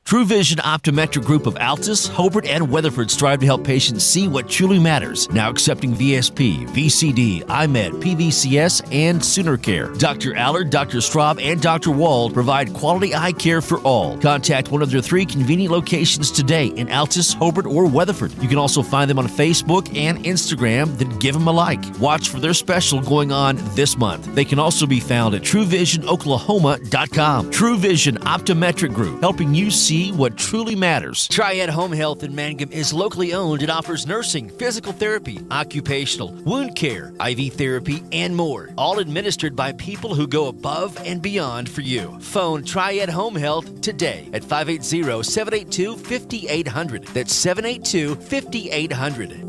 True Vision Optometric Group of Altus, Hobart, and Weatherford strive to help patients see what truly matters. Now accepting VSP, VCD, IMED, PVCS, and Sooner Care. Dr. Allard, Dr. Straub, and Dr. Wald provide quality eye care for all. Contact one of their 3 convenient locations today in Altus, Hobart, or Weatherford. You can also find them on Facebook and Instagram, then give them a like. Watch for their special going on this month. They can also be found at TrueVisionOklahoma.com. True Vision Optometric Group, helping you see what truly matters. Triad Home Health in Mangum is locally owned and offers nursing, physical therapy, occupational, wound care, IV therapy, and more. All administered by people who go above and beyond for you. Phone Triad Home Health today at 580-782-5800. That's 782-5800.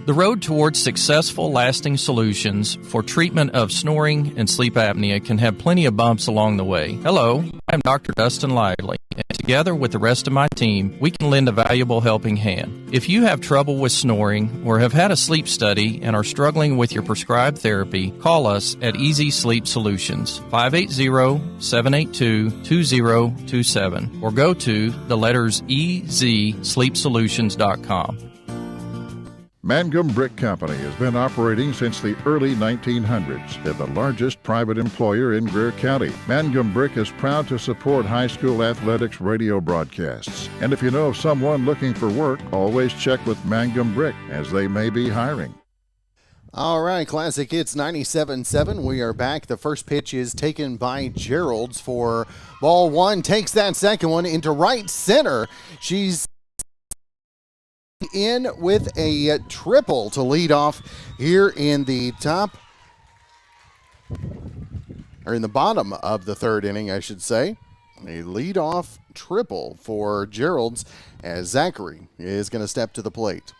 The road towards successful, lasting solutions for treatment of snoring and sleep apnea can have plenty of bumps along the way. Hello, I'm Dr. Dustin Lively, and together with the rest of my team, we can lend a valuable helping hand. If you have trouble with snoring or have had a sleep study and are struggling with your prescribed therapy, call us at Easy Sleep Solutions, 580-782-2027, or go to the letters EZSleepSolutions.com. Mangum Brick Company has been operating since the early 1900s. They're the largest private employer in Greer County. Mangum Brick is proud to support high school athletics radio broadcasts. And if you know of someone looking for work, always check with Mangum Brick, as they may be hiring. All right, Classic Hits 97.7. We are back. The first pitch is taken by Gerald's for ball 1. Takes that second one into right center. She's in with a triple to lead off here in the bottom of the third inning, I should say. A lead-off triple for Gerald's as Zachary is going to step to the plate.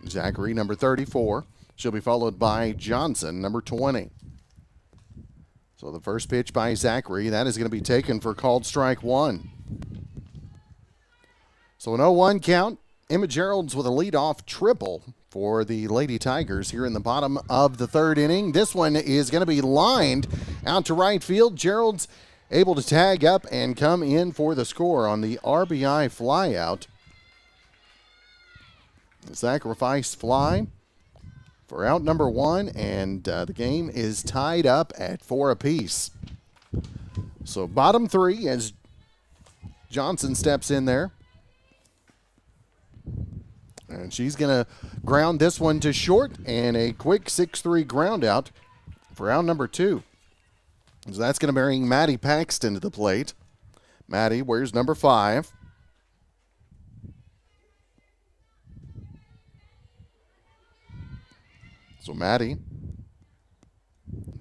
Zachary, number 34. She'll be followed by Johnson, number 20. So the first pitch by Zachary, that is going to be taken for called strike one. So an 0-1 count. Emma Gerald's with a leadoff triple for the Lady Tigers here in the bottom of the third inning. This one is going to be lined out to right field. Gerald's able to tag up and come in for the score on the RBI flyout. Sacrifice fly for out number 1, and the game is tied up at 4 apiece. So bottom 3 as Johnson steps in there. And she's going to ground this one to short, and a quick 6-3 ground out for out number 2. So that's going to bring Maddie Paxton to the plate. Maddie wears number 5. So Maddie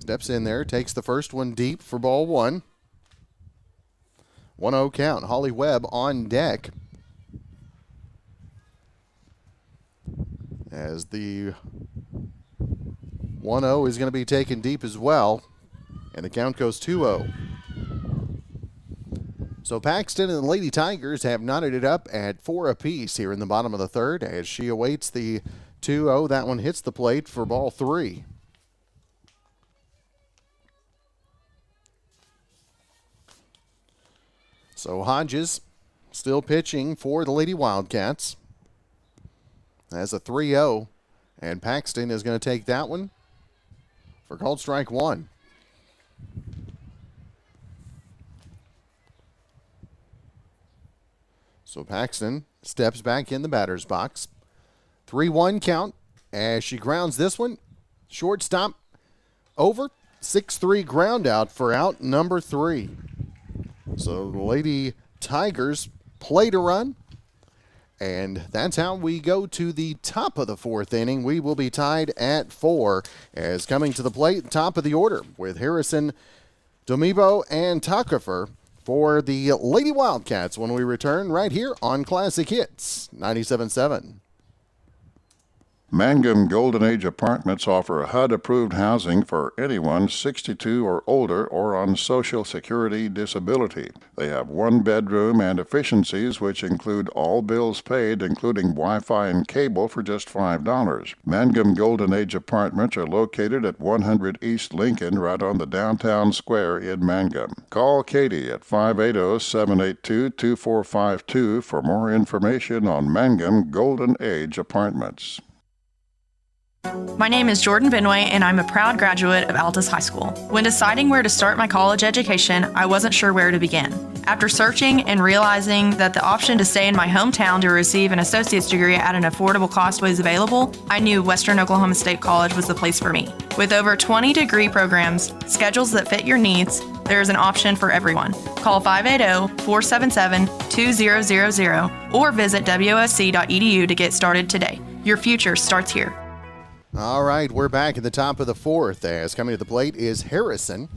steps in there, takes the first one deep for ball 1. 1-0 count. Holly Webb on deck. As the 1-0 is going to be taken deep as well, and the count goes 2-0. So Paxton and the Lady Tigers have knotted it up at 4 apiece here in the bottom of the third as she awaits the 2-0. That one hits the plate for ball 3. So Hodges still pitching for the Lady Wildcats. Has a 3-0, and Paxton is going to take that one for called strike one. So Paxton steps back in the batter's box. 3-1 count as she grounds this one. Shortstop over. 6-3 ground out for out number 3. So the Lady Tigers played a run. And that's how we go to the top of the 4th inning. We will be tied at 4 as coming to the plate, top of the order with Harrison, Domibo, and Tuckerfer for the Lady Wildcats when we return right here on Classic Hits 97.7. Mangum Golden Age Apartments offer HUD-approved housing for anyone 62 or older or on Social Security disability. They have 1 bedroom and efficiencies which include all bills paid, including Wi-Fi and cable, for just $5. Mangum Golden Age Apartments are located at 100 East Lincoln, right on the downtown square in Mangum. Call Katie at 580-782-2452 for more information on Mangum Golden Age Apartments. My name is Jordan Benway, and I'm a proud graduate of Altus High School. When deciding where to start my college education, I wasn't sure where to begin. After searching and realizing that the option to stay in my hometown to receive an associate's degree at an affordable cost was available, I knew Western Oklahoma State College was the place for me. With over 20 degree programs, schedules that fit your needs, there is an option for everyone. Call 580-477-2000 or visit wosc.edu to get started today. Your future starts here. All right, we're back at the top of the 4th as coming to the plate is Harrison.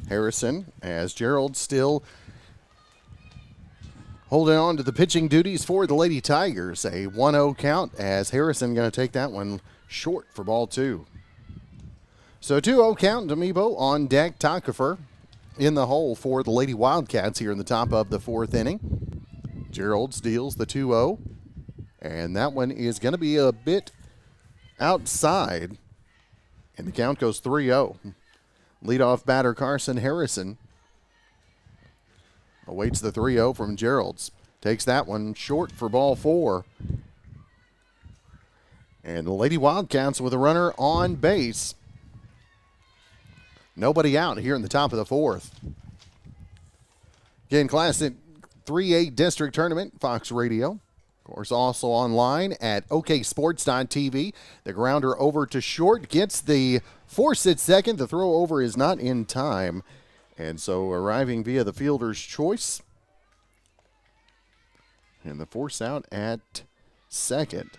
Harrison, as Gerald still holding on to the pitching duties for the Lady Tigers. A 1-0 count as Harrison going to take that one short for ball 2. So 2-0 count, Domibo on deck, Tuckerfer in the hole for the Lady Wildcats here in the top of the 4th inning. Gerald steals the 2-0, and that one is going to be a bit outside, and the count goes 3-0. Leadoff batter Carson Harrison awaits the 3-0 from Gerald's. Takes that one short for ball 4. And the Lady Wildcats with a runner on base. Nobody out here in the top of the 4th. Again, Classic 3A District Tournament, Fox Radio. Of course, also online at oksports.tv. The grounder over to short, gets the force at second. The throw over is not in time. And so arriving via the fielder's choice. And the force out at second.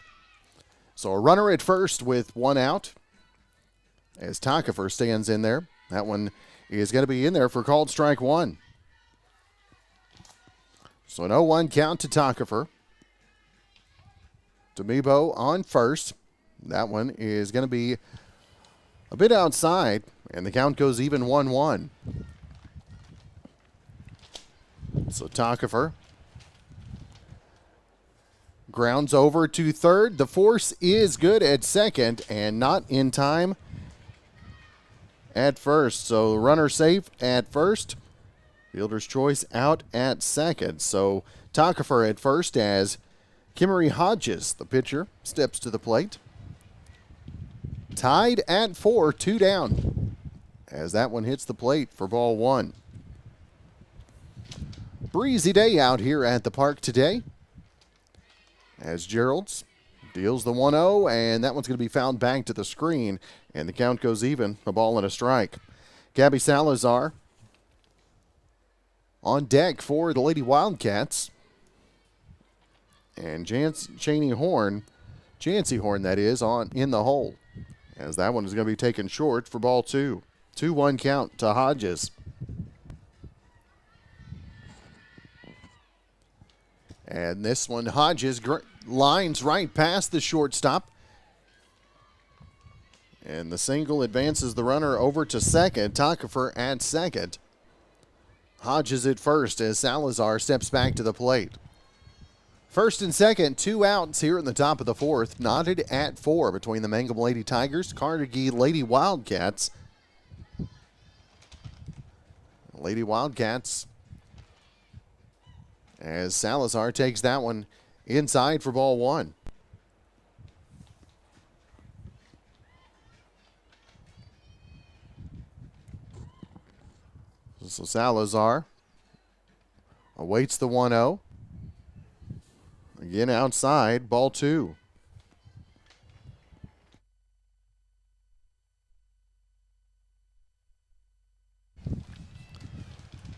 So a runner at first with 1 out as Tuckerfer stands in there. That one is going to be in there for called strike 1. So an 0-1 count to Tuckerfer. Domibo on first. That one is going to be a bit outside, and the count goes even 1-1. So Tuckerfer grounds over to third. The force is good at second and not in time at first. So runner safe at first. Fielder's choice out at second. So Tuckerfer at first as Kimmery Hodges, the pitcher, steps to the plate. Tied at 4, 2 down, as that one hits the plate for ball 1. Breezy day out here at the park today, as Gerald's deals the 1-0, and that one's going to be fouled back to the screen, and the count goes even, a ball and a strike. Gabby Salazar on deck for the Lady Wildcats. And Chancey Horn, that is, on in the hole, as that one is going to be taken short for ball 2. 2-1 count to Hodges. And this one, Hodges lines right past the shortstop. And the single advances the runner over to second. Tuckerfer at second. Hodges at first as Salazar steps back to the plate. First and second, 2 outs here in the top of the 4th. Knotted at 4 between the Mangum Lady Tigers, Carnegie Lady Wildcats. Lady Wildcats as Salazar takes that one inside for ball one. So Salazar awaits the 1-0. Again outside, ball two.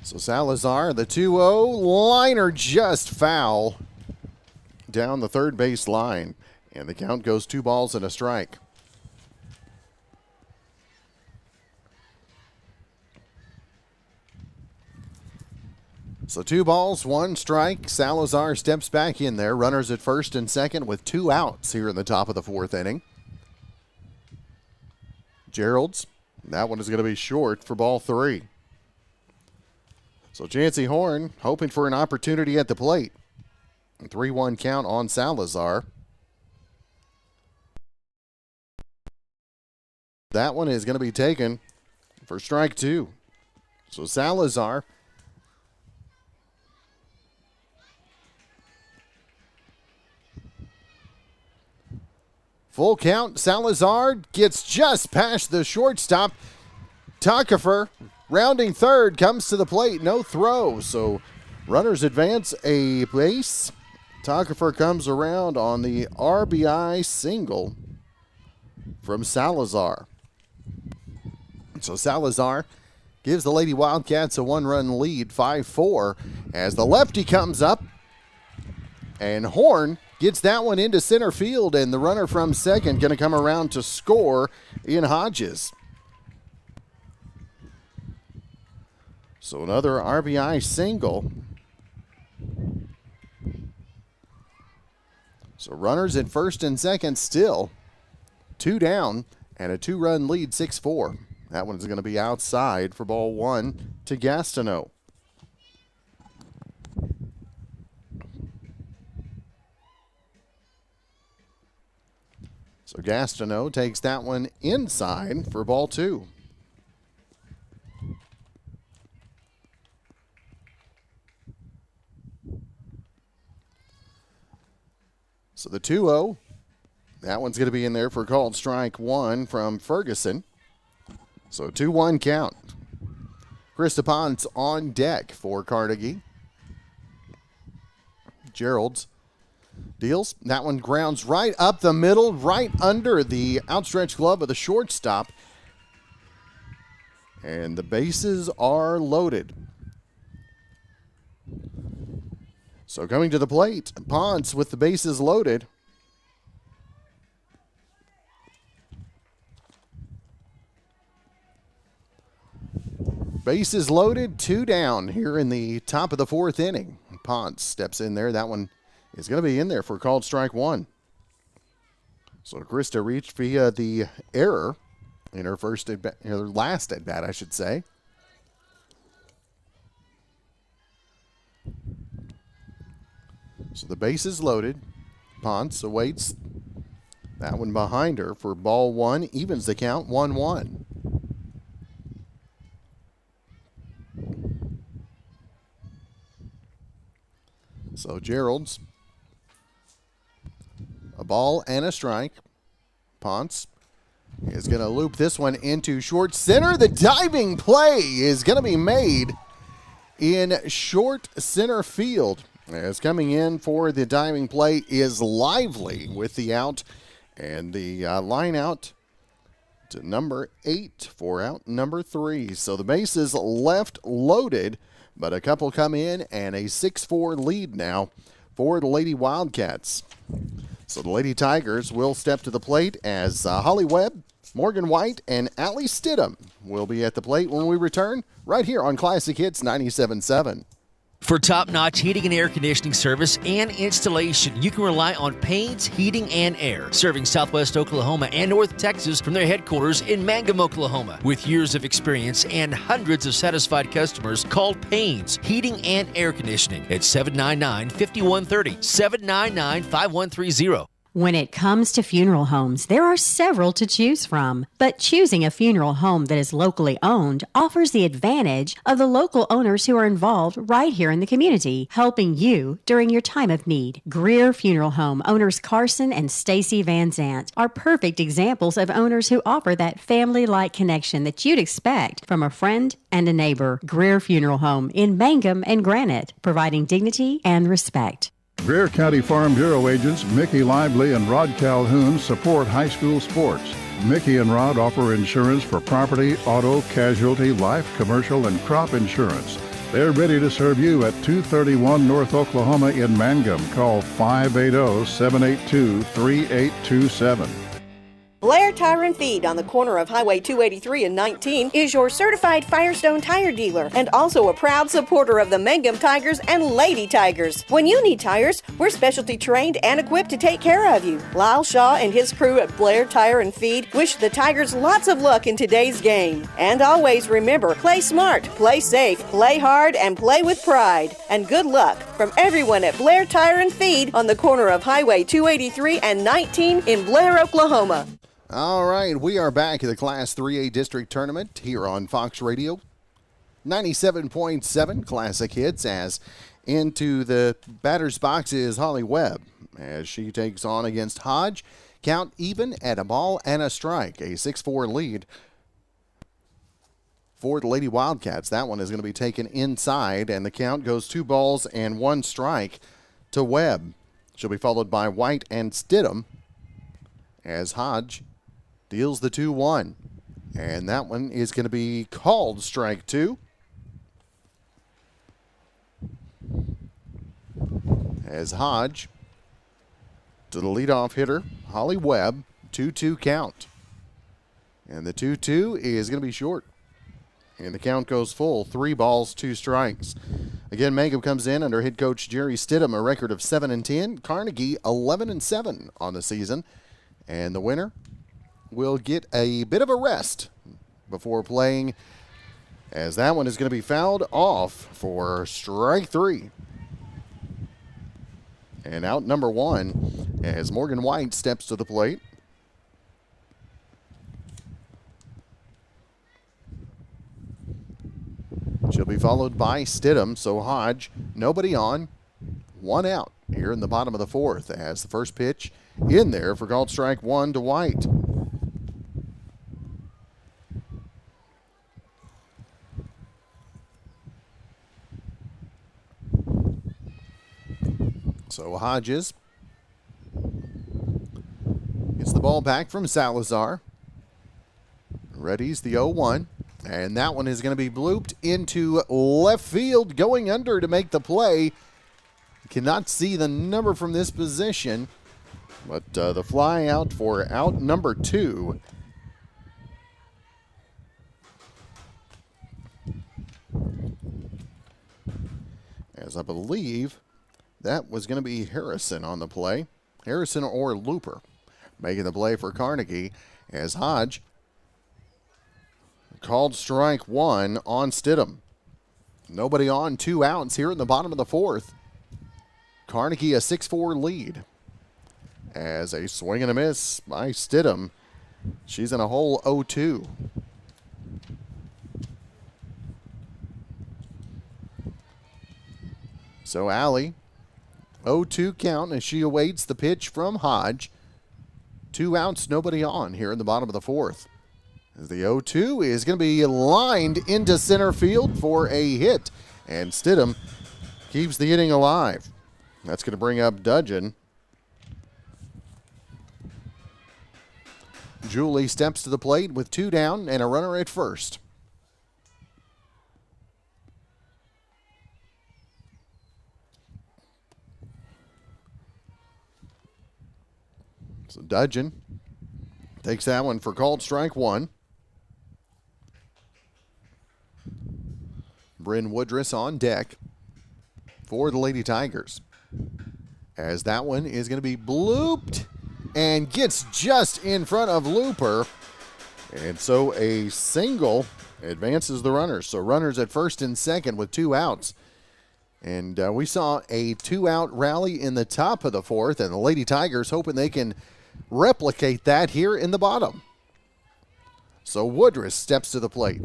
So Salazar, the 2-0 liner, just foul down the third base line. And the count goes 2 balls and a strike. So 2 balls, 1 strike. Salazar steps back in there. Runners at first and second with 2 outs here in the top of the 4th inning. Gerald's, that one is going to be short for ball 3. So Chancey Horn hoping for an opportunity at the plate. 3-1 count on Salazar. That one is going to be taken for strike 2. So Salazar full count. Salazar gets just past the shortstop. Tuckifer rounding third comes to the plate. No throw. So runners advance a base. Tuckifer comes around on the RBI single from Salazar. So Salazar gives the Lady Wildcats a 1-run lead, 5-4, as the lefty comes up. And Horn gets that one into center field, and the runner from second going to come around to score in Hodges. So another RBI single. So runners at first and second still. 2 down and a 2-run lead, 6-4. That one's going to be outside for ball 1 to Gastineau. So Gastineau takes that one inside for ball 2. So the 2-0, that one's going to be in there for called strike 1 from Ferguson. So 2-1 count. Krista Ponce on deck for Carnegie. Gerald's deals. That one grounds right up the middle, right under the outstretched glove of the shortstop. And the bases are loaded. So coming to the plate, Ponce with the bases loaded. Bases loaded, 2 down here in the top of the 4th inning. Ponce steps in there. That one is going to be in there for called strike 1. So Krista reached via the error in her last at bat, I should say. So the base is loaded. Ponce awaits that one behind her for ball 1. Evens the count, 1-1. So Gerald's a ball and a strike. Ponce is going to loop this one into short center. The diving play is going to be made in short center field. As coming in for the diving play is Lively with the out, and the line out to number 8 for out number 3. So the bases left loaded, but a couple come in, and a 6-4 lead now for the Lady Wildcats. So the Lady Tigers will step to the plate as Holly Webb, Morgan White, and Allie Stidham will be at the plate when we return right here on Classic Hits 97.7. For top-notch heating and air conditioning service and installation, you can rely on Payne's Heating and Air, serving Southwest Oklahoma and North Texas from their headquarters in Mangum, Oklahoma. With years of experience and hundreds of satisfied customers, call Payne's Heating and Air Conditioning at 799-5130, 799-5130. When it comes to funeral homes, there are several to choose from, but choosing a funeral home that is locally owned offers the advantage of the local owners who are involved right here in the community, helping you during your time of need. Greer Funeral Home owners Carson and Stacy Van Zant are perfect examples of owners who offer that family-like connection that you'd expect from a friend and a neighbor. Greer Funeral Home in Mangum and Granite, providing dignity and respect. Greer County Farm Bureau agents Mickey Lively and Rod Calhoun support high school sports. Mickey and Rod offer insurance for property, auto, casualty, life, commercial, and crop insurance. They're ready to serve you at 231 North Oklahoma in Mangum. Call 580-782-3827. Blair Tire and Feed on the corner of Highway 283 and 19 is your certified Firestone tire dealer and also a proud supporter of the Mangum Tigers and Lady Tigers. When you need tires, we're specialty trained and equipped to take care of you. Lyle Shaw and his crew at Blair Tire and Feed wish the Tigers lots of luck in today's game. And always remember, play smart, play safe, play hard, and play with pride. And good luck from everyone at Blair Tire and Feed on the corner of Highway 283 and 19 in Blair, Oklahoma. All right, we are back at the Class 3A District Tournament here on Fox Radio. 97.7 Classic Hits, as into the batter's box is Holly Webb as she takes on against Hodge. Count even at a ball and a strike. A 6-4 lead for the Lady Wildcats. That one is going to be taken inside, and the count goes 2 balls and 1 strike to Webb. She'll be followed by White and Stidham as Hodge deals the 2-1. And that one is going to be called strike 2. As Hodge to the leadoff hitter, Holly Webb, 2-2 count. And the 2-2 is going to be short. And the count goes full, 3 balls, 2 strikes. Again, Mangum comes in under head coach Jerry Stidham, a record of 7-10. Carnegie, 11-7 on the season. And the winner will get a bit of a rest before playing, as that one is going to be fouled off for strike 3. And out number 1 as Morgan White steps to the plate. She'll be followed by Stidham, so Hodge, nobody on, 1 out here in the bottom of the 4th as the first pitch in there for called strike 1 to White. So Hodges gets the ball back from Salazar. Ready's the 0-1. And that one is going to be blooped into left field, going under to make the play. Cannot see the number from this position, but the fly out for out number 2. As I believe that was going to be Harrison on the play. Harrison or Looper making the play for Carnegie as Hodge called strike 1 on Stidham. Nobody on, 2 outs here in the bottom of the 4th. Carnegie a 6-4 lead. As a swing and a miss by Stidham. She's in a hole 0-2. So Allie, 0-2 count as she awaits the pitch from Hodge. 2 outs, nobody on here in the bottom of the 4th. As the 0-2 is going to be lined into center field for a hit. And Stidham keeps the inning alive. That's going to bring up Dudgeon. Julie steps to the plate with 2 down and a runner at first. So Dudgeon takes that one for called strike 1. Bryn Woodruss on deck for the Lady Tigers. As that one is going to be blooped and gets just in front of Looper. And so a single advances the runners. So runners at first and second with 2 outs. And we saw a 2-out rally in the top of the fourth, and the Lady Tigers hoping they can replicate that here in the bottom. So Woodruss steps to the plate.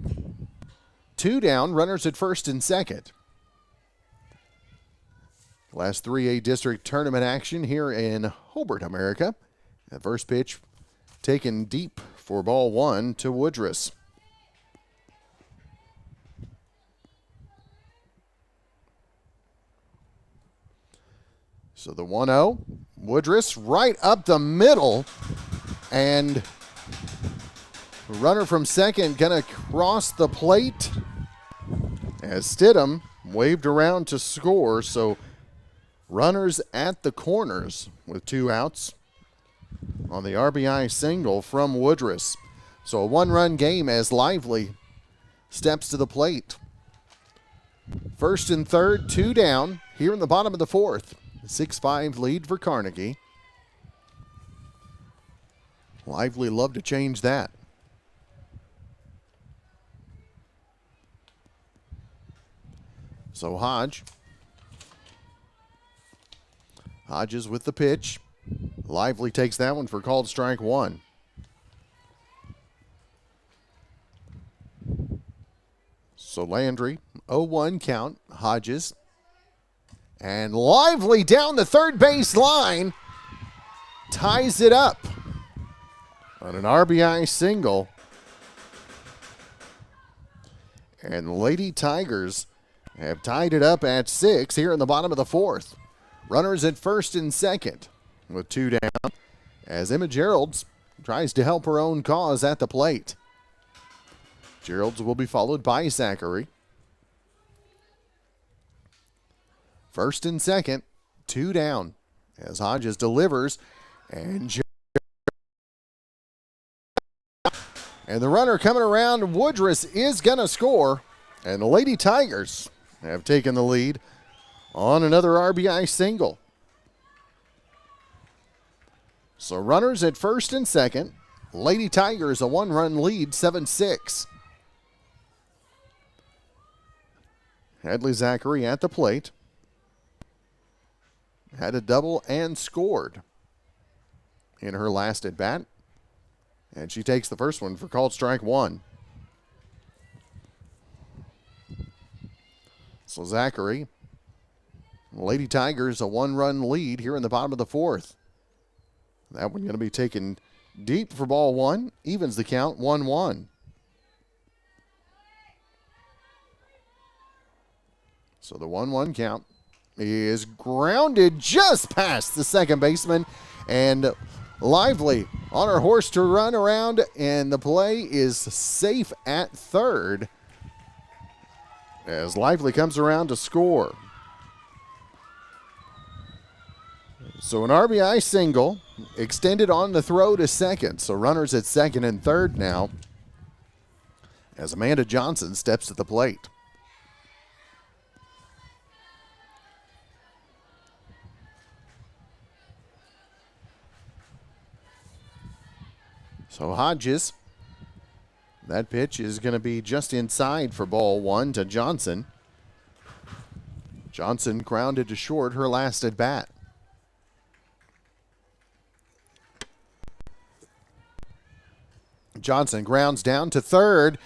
2 down, runners at first and second. Last 3A district tournament action here in Hobart, America. The first pitch taken deep for ball 1 to Woodruss. So the 1-0, Woodruss right up the middle, and runner from second gonna cross the plate as Stidham waved around to score. So runners at the corners with 2 outs on the RBI single from Woodruss. So a 1-run game as Lively steps to the plate. First and third, 2 down here in the bottom of the fourth. 6-5 lead for Carnegie. Lively love to change that. So Hodges with the pitch. Lively takes that one for called strike 1. So Landry, 0-1 count. Hodges. And Lively down the third base line. Ties it up on an RBI single. And the Lady Tigers have tied it up at 6 here in the bottom of the fourth. Runners at first and second with 2 down as Emma Geralds tries to help her own cause at the plate. Geralds will be followed by Zachary. First and second, 2 down as Hodges delivers, and the runner coming around, Woodruss is going to score, and the Lady Tigers have taken the lead on another RBI single. So runners at first and second, Lady Tigers a 1-run lead, 7-6. Hadley Zachary at the plate. Had a double and scored in her last at bat. And she takes the first one for called strike 1. So Zachary, Lady Tigers a 1-run lead here in the bottom of the fourth. That one going to be taken deep for ball 1. Evens the count, 1-1. So the 1-1 count is grounded just past the second baseman, and Lively on her horse to run around, and the play is safe at third as Lively comes around to score. So an RBI single extended on the throw to second. So runners at second and third now as Amanda Johnson steps to the plate. So Hodges, that pitch is going to be just inside for ball 1 to Johnson. Johnson grounded to short her last at bat. Johnson grounds down to third.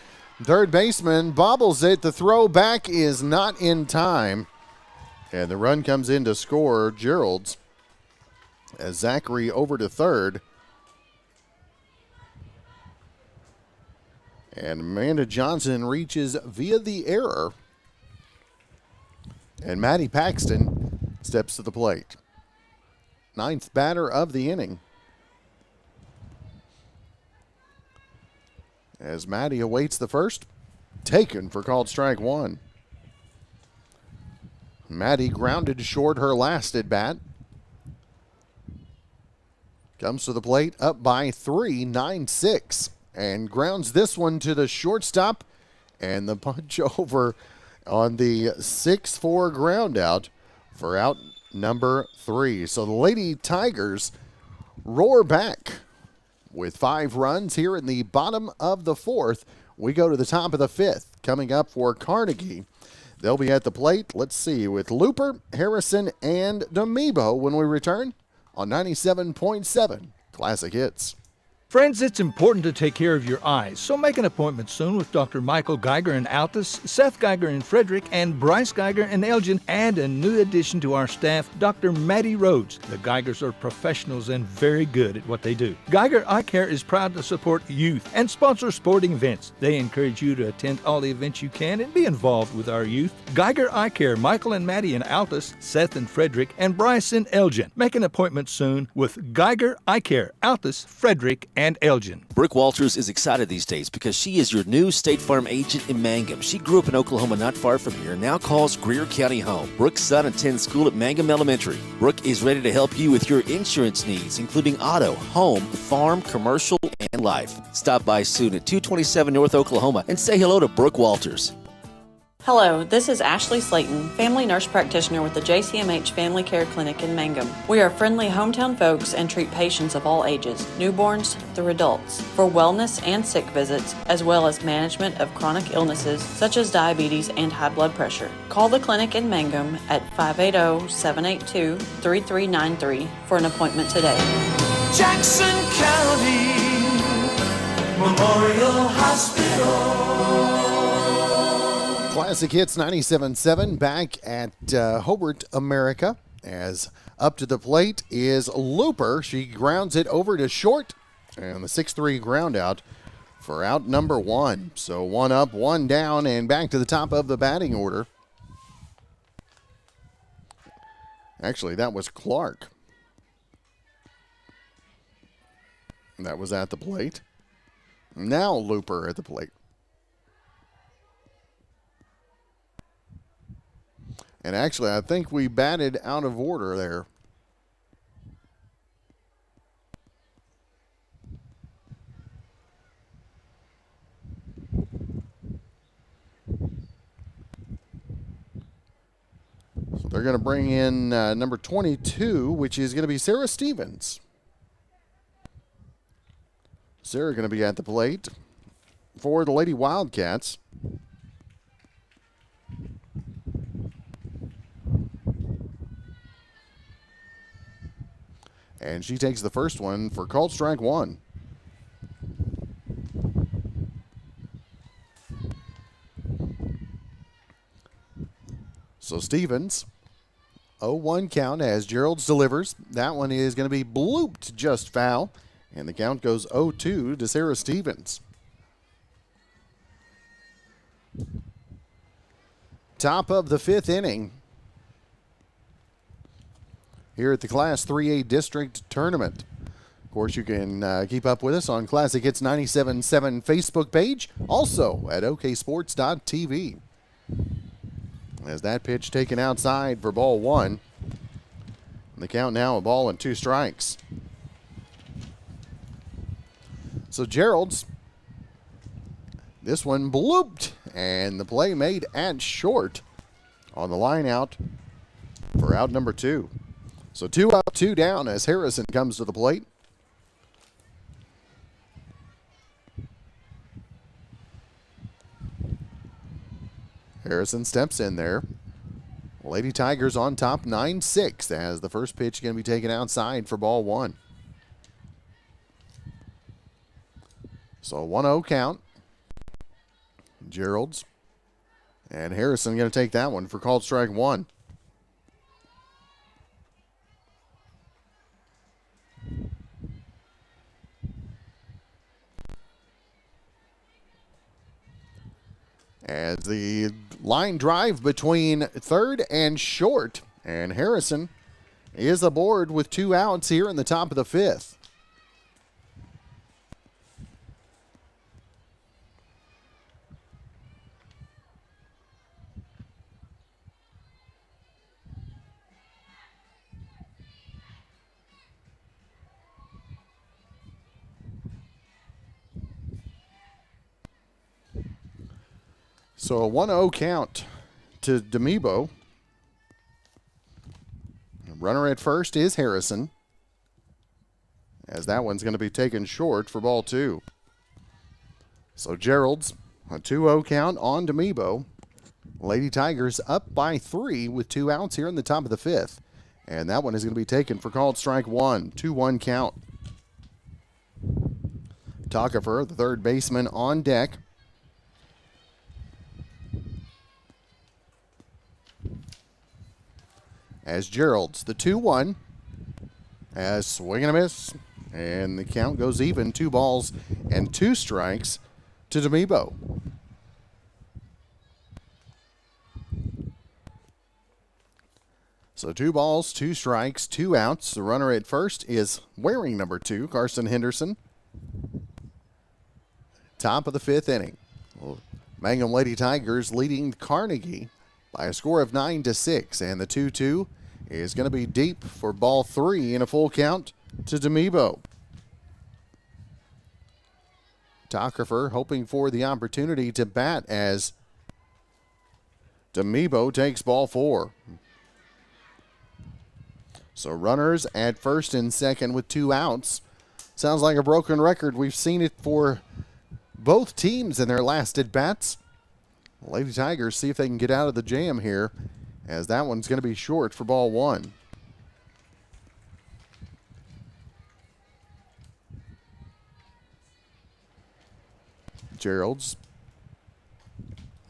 Third baseman bobbles it. The throw back is not in time. And the run comes in to score Geralds as Zachary over to third. And Amanda Johnson reaches via the error. And Maddie Paxton steps to the plate. 9th batter of the inning. As Maddie awaits the first, taken for called strike 1. Maddie grounded short her last at bat. Comes to the plate up by 3, 9-6. And grounds this one to the shortstop. And the punch over on the 6-4 ground out for out number 3. So the Lady Tigers roar back with 5 runs here in the bottom of the 4th. We go to the top of the 5th. Coming up for Carnegie, They'll be at the plate, let's see, with Looper, Harrison, and Domebo when we return on 97.7 Classic Hits. Friends, it's important to take care of your eyes, so make an appointment soon with Dr. Michael Geiger in Altus, Seth Geiger in Frederick, and Bryce Geiger in Elgin, and a new addition to our staff, Dr. Maddie Rhodes. The Geigers are professionals and very good at what they do. Geiger Eye Care is proud to support youth and sponsor sporting events. They encourage you to attend all the events you can and be involved with our youth. Geiger Eye Care, Michael and Maddie in Altus, Seth in Frederick, and Bryce in Elgin. Make an appointment soon with Geiger Eye Care, Altus, Frederick, and Elgin. Brooke Walters is excited these days because she is your new State Farm agent in Mangum. She grew up in Oklahoma not far from here and now calls Greer County home. Brooke's son attends school at Mangum Elementary. Brooke is ready to help you with your insurance needs, including auto, home, farm, commercial, and life. Stop by soon at 227 North Oklahoma and say hello to Brooke Walters. Hello, this is Ashley Slayton, family nurse practitioner with the JCMH Family Care Clinic in Mangum. We are friendly hometown folks and treat patients of all ages, newborns through adults, for wellness and sick visits, as well as management of chronic illnesses such as diabetes and high blood pressure. Call the clinic in Mangum at 580-782-3393 for an appointment today. Jackson County Memorial Hospital. Classic Hits 97.7 back at Hobart, America. As up to the plate is Looper. She grounds it over to short. And the 6-3 ground out for out number one. So one up, one down, and back to the top of the batting order. Actually, that was Clark. That was at the plate. Now Looper at the plate. And actually, I think we batted out of order there. So they're going to bring in number 22, which is going to be Sarah Stevens. Sarah going to be at the plate for the Lady Wildcats. And she takes the first one for called strike one. So Stevens, 0-1 count as Gerald's delivers. That one is going to be blooped just foul. And the count goes 0-2 to Sarah Stevens. Top of the fifth inning here at the Class 3A District Tournament. Of course, you can keep up with us on Classic Hits 97.7 Facebook page, also at oksports.tv. As that pitch taken outside for ball one. The count now a ball and two strikes. So Gerald's, this one blooped, and the play made at short on the line out for out number two. So 2 up, 2 down as Harrison comes to the plate. Harrison steps in there. Lady Tigers on top 9-6 as the first pitch going to be taken outside for ball one. So 1-0 count. Gerald's. And Harrison going to take that one for called strike one. As the line drive between third and short, and Harrison is aboard with 2 outs here in the top of the fifth. So a 1-0 count to Domebo. Runner at first is Harrison, as that one's going to be taken short for ball two. So Gerald's a 2-0 count on Domebo. Lady Tigers up by 3 with 2 outs here in the top of the 5th. And that one is going to be taken for called strike 1. 2-1 count. Tockefer, the third baseman, on deck. As Gerald's the 2-1. As swing and a miss. And the count goes even. 2 balls and 2 strikes to Demibo. So 2 balls, 2 strikes, 2 outs. The runner at first is wearing number 2, Carson Henderson. Top of the 5th inning. Mangum Lady Tigers leading Carnegie by a score of 9-6. And the 2-2 is going to be deep for ball 3 in a full count to Demibo. Tockefer hoping for the opportunity to bat as Demibo takes ball 4. So runners at first and second with 2 outs. Sounds like a broken record. We've seen it for both teams in their last at-bats. Lady Tigers see if they can get out of the jam here, as that one's going to be short for ball 1. Gerald's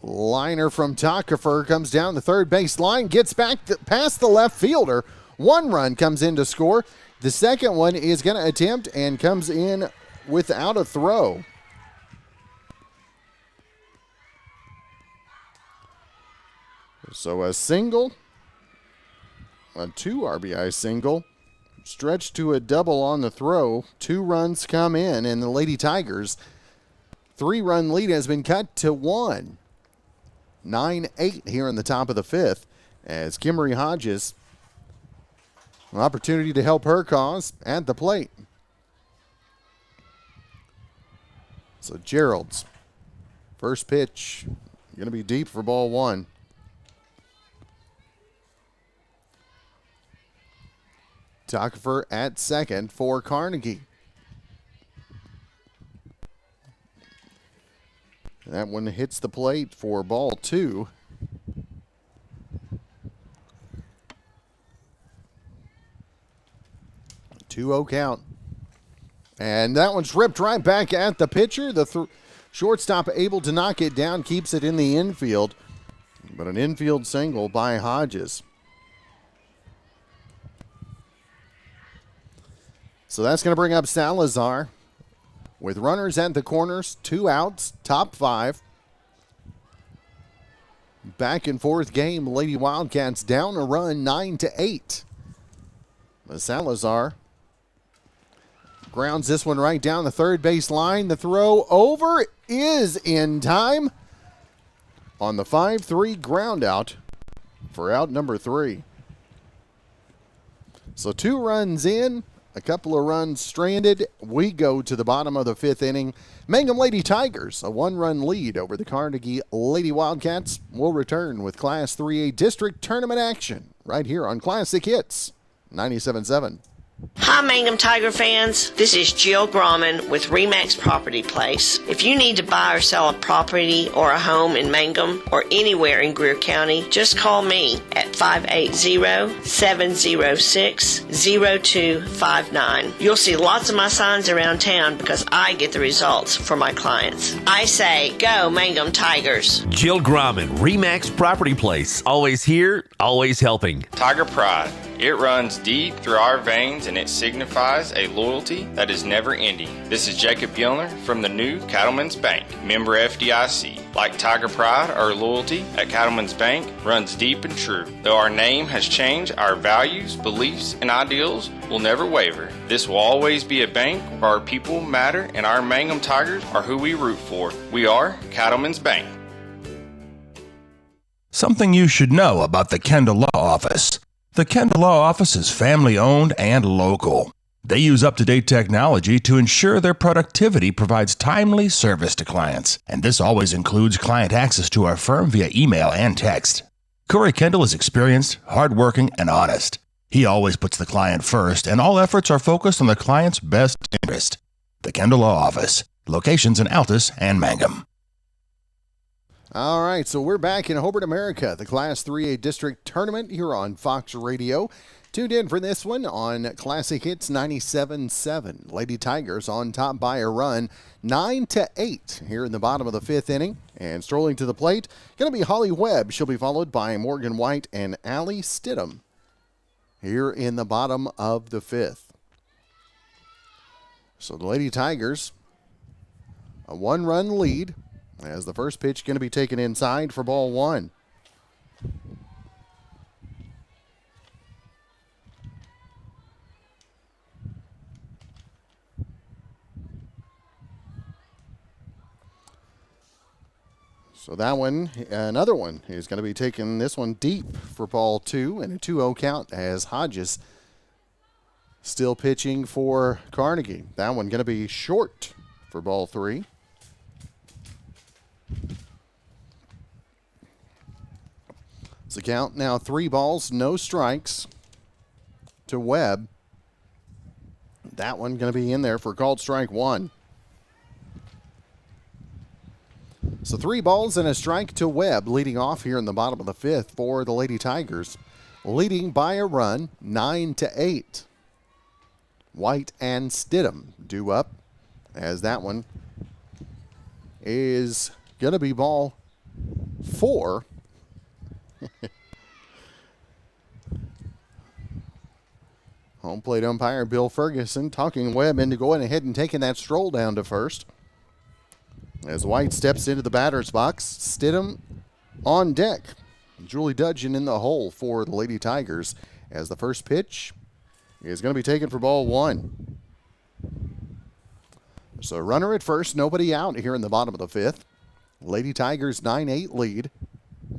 liner from Tockefer comes down the third base line, gets back past the left fielder. 1 run comes in to score. The second one is going to attempt and comes in without a throw. So a single, a 2 RBI single, stretched to a double on the throw. 2 runs come in, and the Lady Tigers' 3-run lead has been cut to 1. 9-8 here in the top of the 5th as Kimmery Hodges, an opportunity to help her cause at the plate. So Gerald's first pitch going to be deep for ball 1. Tockefer at second for Carnegie. That one hits the plate for ball 2. A 2-0 count. And that one's ripped right back at the pitcher. The shortstop able to knock it down, keeps it in the infield. But an infield single by Hodges. So that's going to bring up Salazar with runners at the corners, 2 outs, top 5. Back and forth game. Lady Wildcats down a run, 9-8. Salazar grounds this one right down the third base line. The throw over is in time on the 5-3 ground out for out number 3. So 2 runs in. A couple of runs stranded. We go to the bottom of the 5th inning. Mangum Lady Tigers, a 1-run lead over the Carnegie Lady Wildcats. Will return with Class 3A District Tournament action right here on Classic Hits 97.7. Hi, Mangum Tiger fans. This is Jill Grauman with RE/MAX Property Place. If you need to buy or sell a property or a home in Mangum or anywhere in Greer County, just call me at 580-706-0259. You'll see lots of my signs around town because I get the results for my clients. I say, go Mangum Tigers. Jill Grauman, RE/MAX Property Place. Always here, always helping. Tiger Pride. It runs deep through our veins and it signifies a loyalty that is never ending. This is Jacob Gilner from the new Cattlemen's Bank, member FDIC. Like Tiger Pride, our loyalty at Cattlemen's Bank runs deep and true. Though our name has changed, our values, beliefs, and ideals will never waver. This will always be a bank where our people matter and our Mangum Tigers are who we root for. We are Cattlemen's Bank. Something you should know about the Kendall Law Office. The Kendall Law Office is family-owned and local. They use up-to-date technology to ensure their productivity provides timely service to clients, and this always includes client access to our firm via email and text. Corey Kendall is experienced, hardworking, and honest. He always puts the client first, and all efforts are focused on the client's best interest. The Kendall Law Office, locations in Altus and Mangum. All right, so we're back in Hobart, America, the Class 3A District Tournament here on Fox Radio. Tuned in for this one on Classic Hits 97.7. Lady Tigers on top by a run, 9-8 here in the bottom of the fifth inning. And strolling to the plate, going to be Holly Webb. She'll be followed by Morgan White and Allie Stidham here in the bottom of the fifth. So the Lady Tigers, a one-run lead as the first pitch going to be taken inside for ball one. So that one, another one, is going to be taking this one deep for ball two and a 2-0 count as Hodges still pitching for Carnegie. That one going to be short for ball three. So count now 3 balls, no strikes to Webb. That one going to be in there for called strike one. So 3 balls and a strike to Webb, leading off here in the bottom of the fifth for the Lady Tigers, leading by a run, 9-8. White and Stidham due up as that one is going to be ball 4. Home plate umpire Bill Ferguson talking Webb into going ahead and taking that stroll down to first. As White steps into the batter's box, Stidham on deck. Julie Dudgeon in the hole for the Lady Tigers as the first pitch is going to be taken for ball one. So runner at first, nobody out here in the bottom of the fifth. Lady Tigers 9-8 lead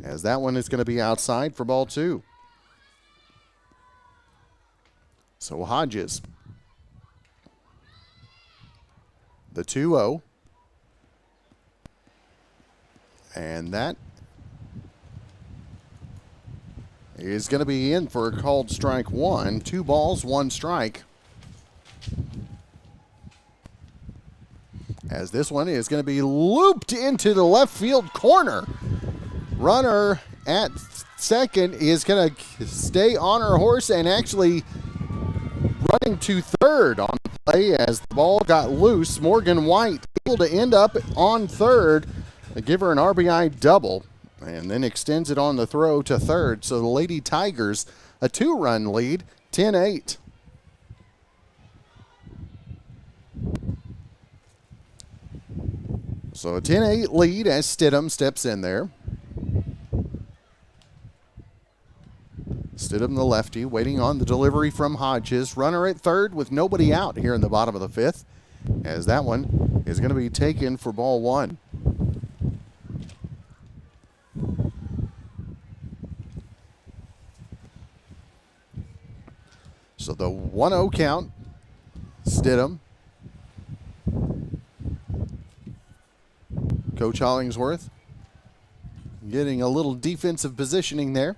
as that one is going to be outside for ball two. So Hodges, the 2-0. And that is going to be in for a called strike one. 2 balls, 1 strike. As this one is going to be looped into the left field corner. Runner at second is going to stay on her horse and actually running to third on the play as the ball got loose. Morgan White able to end up on third. They give her an RBI double and then extends it on the throw to third. So the Lady Tigers, a 2-run lead, 10-8. So a 10-8 lead as Stidham steps in there. Stidham, the lefty, waiting on the delivery from Hodges. Runner at third with nobody out here in the bottom of the fifth, as that one is going to be taken for ball one. So the 1-0 count, Stidham. Coach Hollingsworth getting a little defensive positioning there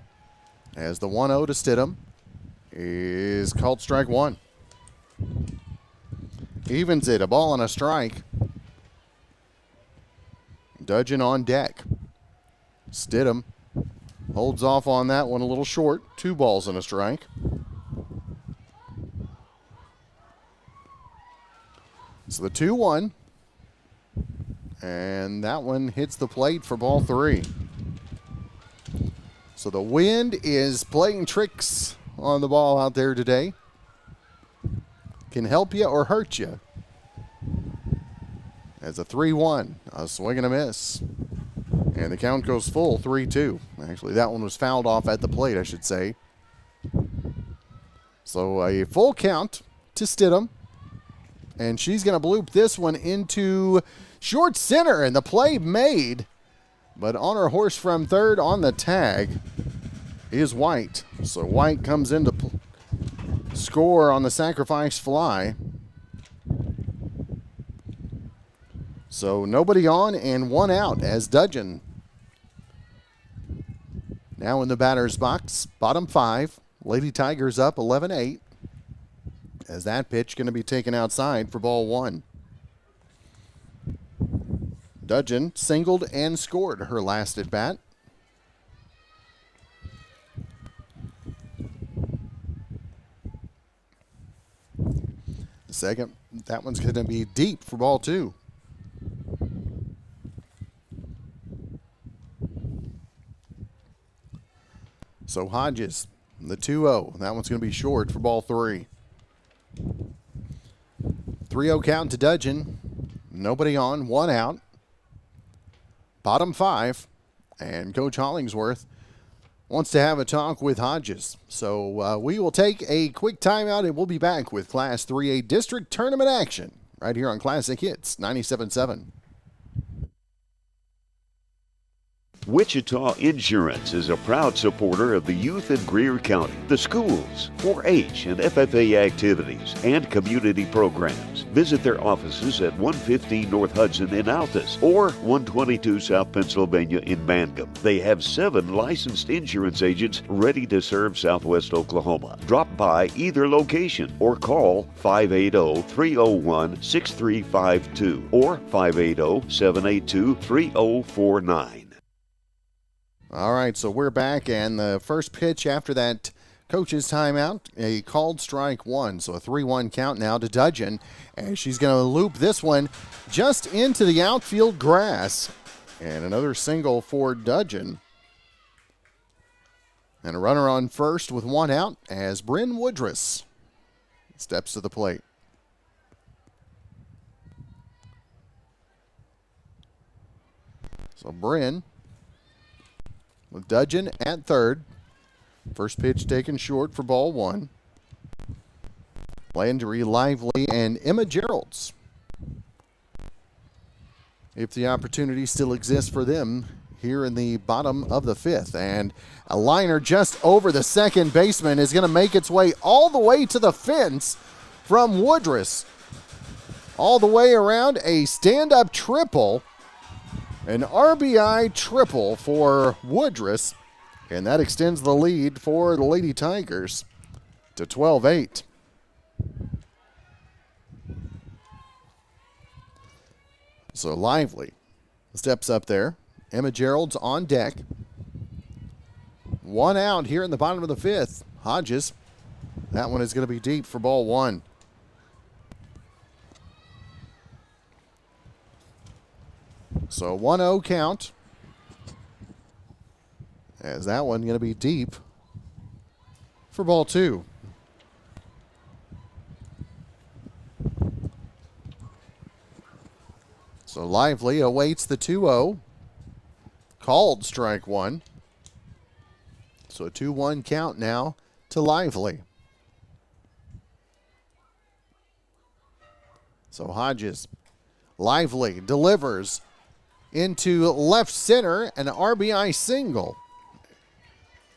as the 1-0 to Stidham is called strike one. Evens it, a ball and a strike. Dudgeon on deck. Stidham holds off on that one a little short. 2 balls and a strike. So the 2-1. And that one hits the plate for ball 3. So the wind is playing tricks on the ball out there today. Can help you or hurt you. As a 3-1, a swing and a miss. And the count goes full, 3-2. Actually, that one was fouled off at the plate, I should say. So a full count to Stidham. And she's going to bloop this one into short center, and the play made. But on her horse from third on the tag is White. So White comes in to score on the sacrifice fly. So nobody on and 1 out as Dudgeon now in the batter's box. Bottom 5. Lady Tigers up 11-8. As that pitch going to be taken outside for ball 1. Dudgeon singled and scored her last at bat. Second, that one's going to be deep for ball 2. So Hodges, the 2-0. That one's going to be short for ball 3. 3-0 count to Dudgeon. Nobody on, 1 out. Bottom 5. And Coach Hollingsworth wants to have a talk with Hodges. So we will take a quick timeout and we'll be back with Class 3A District Tournament action right here on Classic Hits 97.7. Wichita Insurance is a proud supporter of the youth in Greer County, the schools, 4-H and FFA activities, and community programs. Visit their offices at 115 North Hudson in Altus or 122 South Pennsylvania in Mangum. They have 7 licensed insurance agents ready to serve Southwest Oklahoma. Drop by either location or call 580-301-6352 or 580-782-3049. All right, so we're back, and the first pitch after that coach's timeout, a called strike 1. So a 3-1 count now to Dudgeon, and she's going to loop this one just into the outfield grass. And another single for Dudgeon. And a runner on first with 1 out as Bryn Woodruss steps to the plate. So Bryn with Dudgeon at third. First pitch taken short for ball 1. Landry Lively and Emma Geralds, if the opportunity still exists for them here in the bottom of the 5th. And a liner just over the second baseman is going to make its way all the way to the fence from Woodruss. All the way around, a stand-up triple. An RBI triple for Woodruss, and that extends the lead for the Lady Tigers to 12-8. So Lively steps up there. Emma Gerald's on deck. 1 out here in the bottom of the 5th. Hodges, that one is going to be deep for ball 1. So 1-0 count, as that one going to be deep for ball 2. So Lively awaits the 2-0, called strike 1. So a 2-1 count now to Lively. So Hodges, Lively delivers into left center, an RBI single.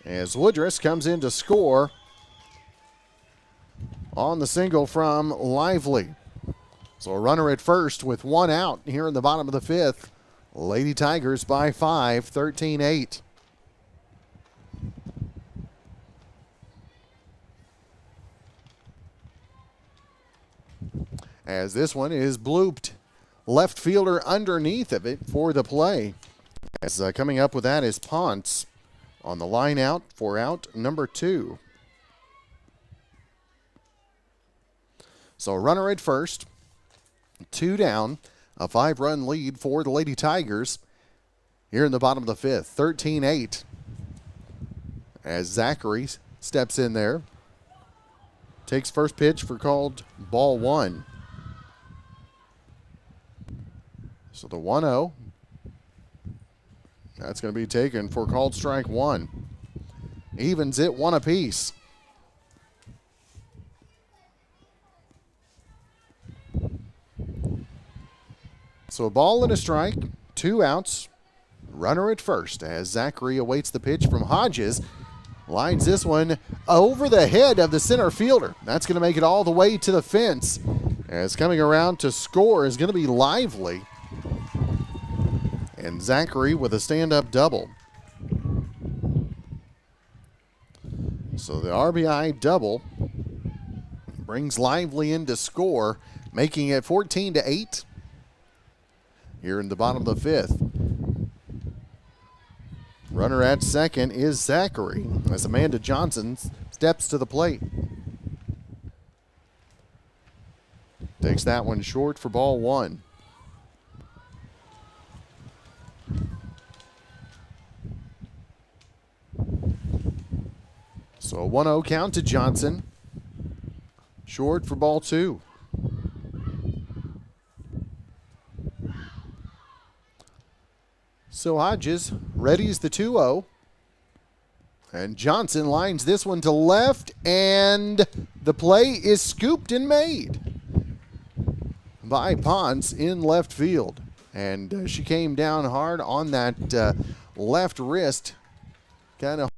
As Woodruss comes in to score on the single from Lively. So a runner at first with 1 out here in the bottom of the 5th. Lady Tigers by 5, 13-8. As this one is blooped. Left fielder underneath of it for the play. As coming up with that is Ponce on the line out for out number 2. So runner at first, 2 down, a 5-run lead for the Lady Tigers here in the bottom of the 5th, 13-8. As Zachary steps in there, takes first pitch for called ball 1. So the 1-0, that's going to be taken for called strike 1. Evens it 1 apiece. So a ball and a strike, 2 outs, runner at first as Zachary awaits the pitch from Hodges. Lines this one over the head of the center fielder. That's going to make it all the way to the fence. As coming around to score is going to be Lively. And Zachary with a stand-up double. So the RBI double brings Lively in to score, making it 14-8. here in the bottom of the fifth. Runner at second is Zachary as Amanda Johnson steps to the plate. Takes that one short for ball one. So a 1-0 count to Johnson. Short for ball two. So Hodges readies the 2-0. And Johnson lines this one to left, and the play is scooped and made by Ponce in left field. And she came down hard on that left wrist. Kind of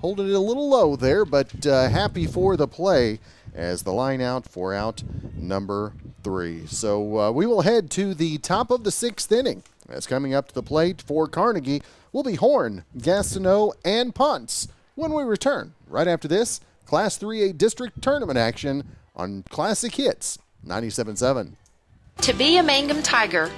holding it a little low there, but happy for the play as the line out for out number 3. So we will head to the top of the 6th inning. As coming up to the plate for Carnegie will be Horn, Gastineau, and Ponce when we return right after this Class 3A District Tournament action on Classic Hits 97.7. To be a Mangum Tiger,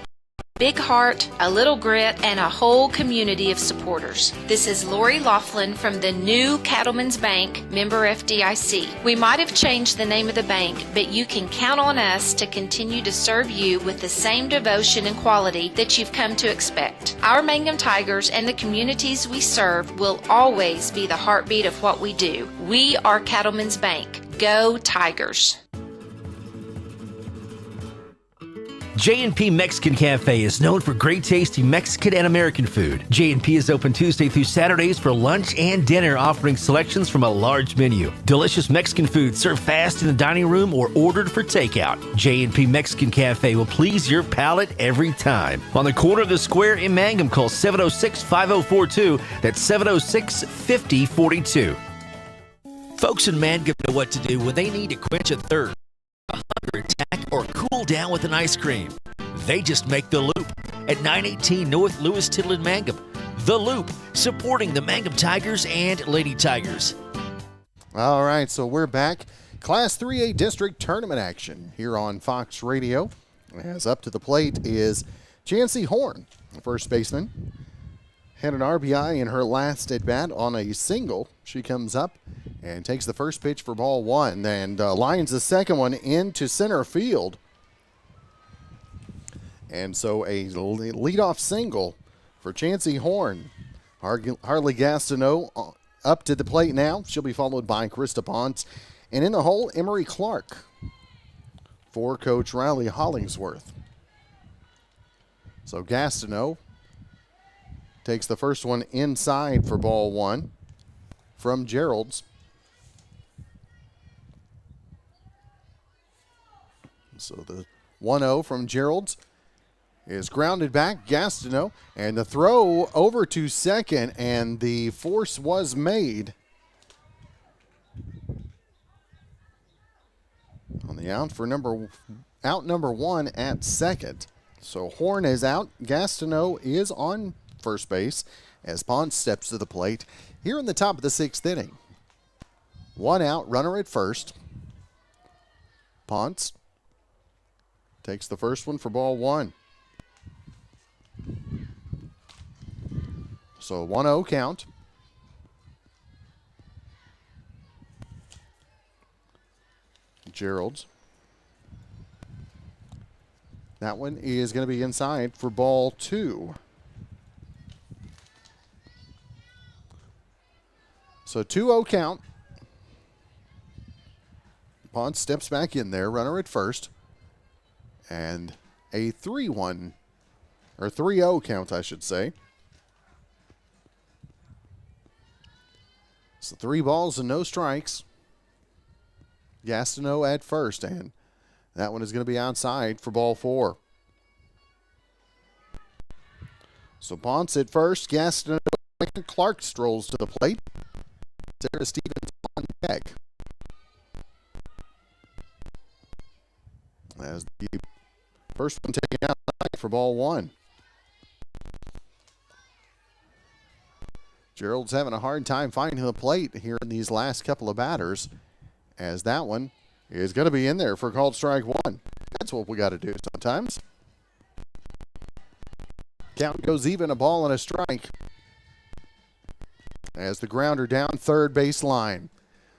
big heart, a little grit, and a whole community of supporters. This is Lori Laughlin from the new Cattlemen's Bank, member FDIC. We might have changed the name of the bank, but you can count on us to continue to serve you with the same devotion and quality that you've come to expect. Our Mangum Tigers and the communities we serve will always be the heartbeat of what we do. We are Cattlemen's Bank. Go Tigers! J&P Mexican Cafe is known for great tasty Mexican and American food. J&P is open Tuesday through Saturdays for lunch and dinner, offering selections from a large menu. Delicious Mexican food served fast in the dining room or ordered for takeout. J&P Mexican Cafe will please your palate every time. On the corner of the square in Mangum, call 706-5042. That's 706-5042. Folks in Mangum know what to do when they need to quench a thirst, a hunger attack, or cool down with an ice cream. They just make the Loop at 918 North Lewis Tittle in Mangum. The Loop, supporting the Mangum Tigers and Lady Tigers. All right, so we're back. Class 3A District Tournament action here on Fox Radio. As up to the plate is Chancey Horn, the first baseman. Had an RBI in her last at-bat on a single. She comes up and takes the first pitch for ball one and lines the second one into center field. And so a leadoff single for Chancey Horn. Harley Gastineau up to the plate now. She'll be followed by Krista Ponce. And in the hole, Emery Clark for Coach Riley Hollingsworth. So Gastineau takes the first one inside for ball one from Gerald's. So the 1-0 from Gerald's is grounded back, Gastineau, and the throw over to second, and the force was made on the out for number one at second. So Horn is out, Gastineau is on first base as Ponce steps to the plate here in the top of the 6th inning. One out, runner at first. Ponce takes the first one for ball one. So 1-0 count. Gerald's. That one is going to be inside for ball two. So 2-0 count. Ponce steps back in there, runner at first. And a 3-1, or 3-0 count, I should say. So 3 balls and no strikes. Gastineau at first, and that one is going to be outside for ball four. So Ponce at first, Gastineau, Clark strolls to the plate. Sarah Stevens on deck. As the first one taken outside for ball one. Gerald's having a hard time finding the plate here in these last couple of batters, as that one is going to be in there for called strike one. That's what we got to do sometimes. Count goes even, a ball and a strike. As the grounder down third base line.